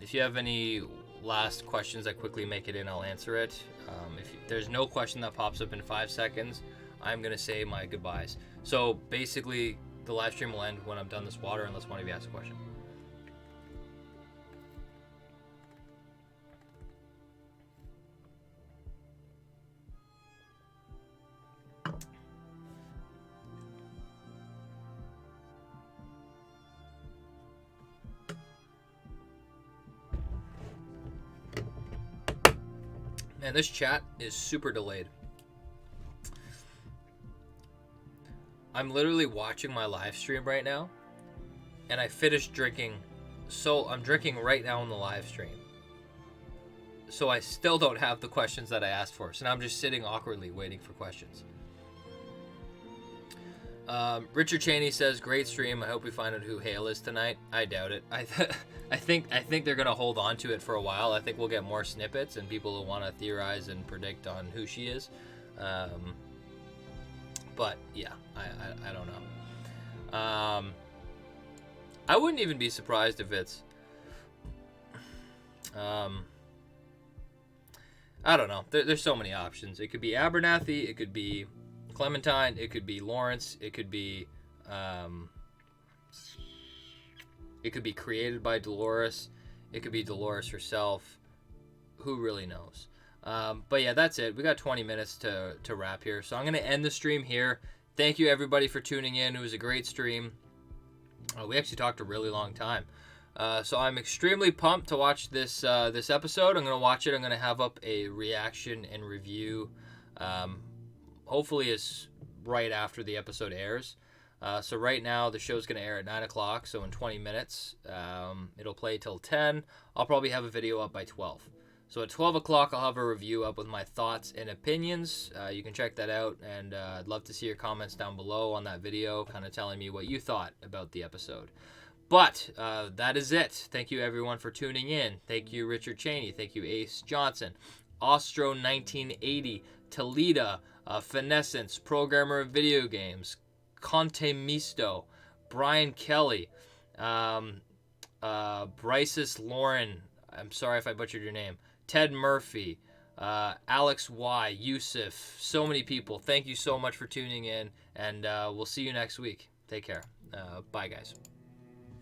If you have any last questions that quickly make it in, I'll answer it. If there's no question that pops up in 5 seconds, I'm going to say my goodbyes. So basically, The live stream will end when I'm done this water, unless one of you asks a question. Man, this chat is super delayed. I'm literally watching my live stream right now, and I finished drinking. So I'm drinking right now on the live stream. So I still don't have the questions that I asked for. So now I'm just sitting awkwardly waiting for questions. Richard Cheney says, "Great stream. I hope we find out who Hale is tonight." I doubt it. I think they're gonna hold on to it for a while. I think we'll get more snippets and people will want to theorize and predict on who she is. But yeah, I don't know. I wouldn't even be surprised if it's. I don't know. There's so many options. It could be Abernathy. It could be Clementine. It could be Lawrence. It could be created by Dolores. It could be Dolores herself. Who really knows? But yeah, that's it. We got 20 minutes to wrap here. So I'm going to end the stream here. Thank you, everybody, for tuning in. It was a great stream. We actually talked a really long time. So I'm extremely pumped to watch this episode. I'm going to watch it. I'm going to have up a reaction and review. Hopefully it's right after the episode airs. So right now the show's going to air at 9 o'clock. So in 20 minutes, it'll play till 10. I'll probably have a video up by 12. So at 12 o'clock, I'll have a review up with my thoughts and opinions. You can check that out, and I'd love to see your comments down below on that video, kind of telling me what you thought about the episode. But that is it. Thank you, everyone, for tuning in. Thank you, Richard Cheney. Thank you, Ace Johnson. Ostro1980, Talita, Finessence, Programmer of Video Games, Conte Misto, Brian Kelly, Bryces Lauren, I'm sorry if I butchered your name, Ted Murphy, Alex Y, Yusuf, so many people. Thank you so much for tuning in, and we'll see you next week. Take care. Bye, guys.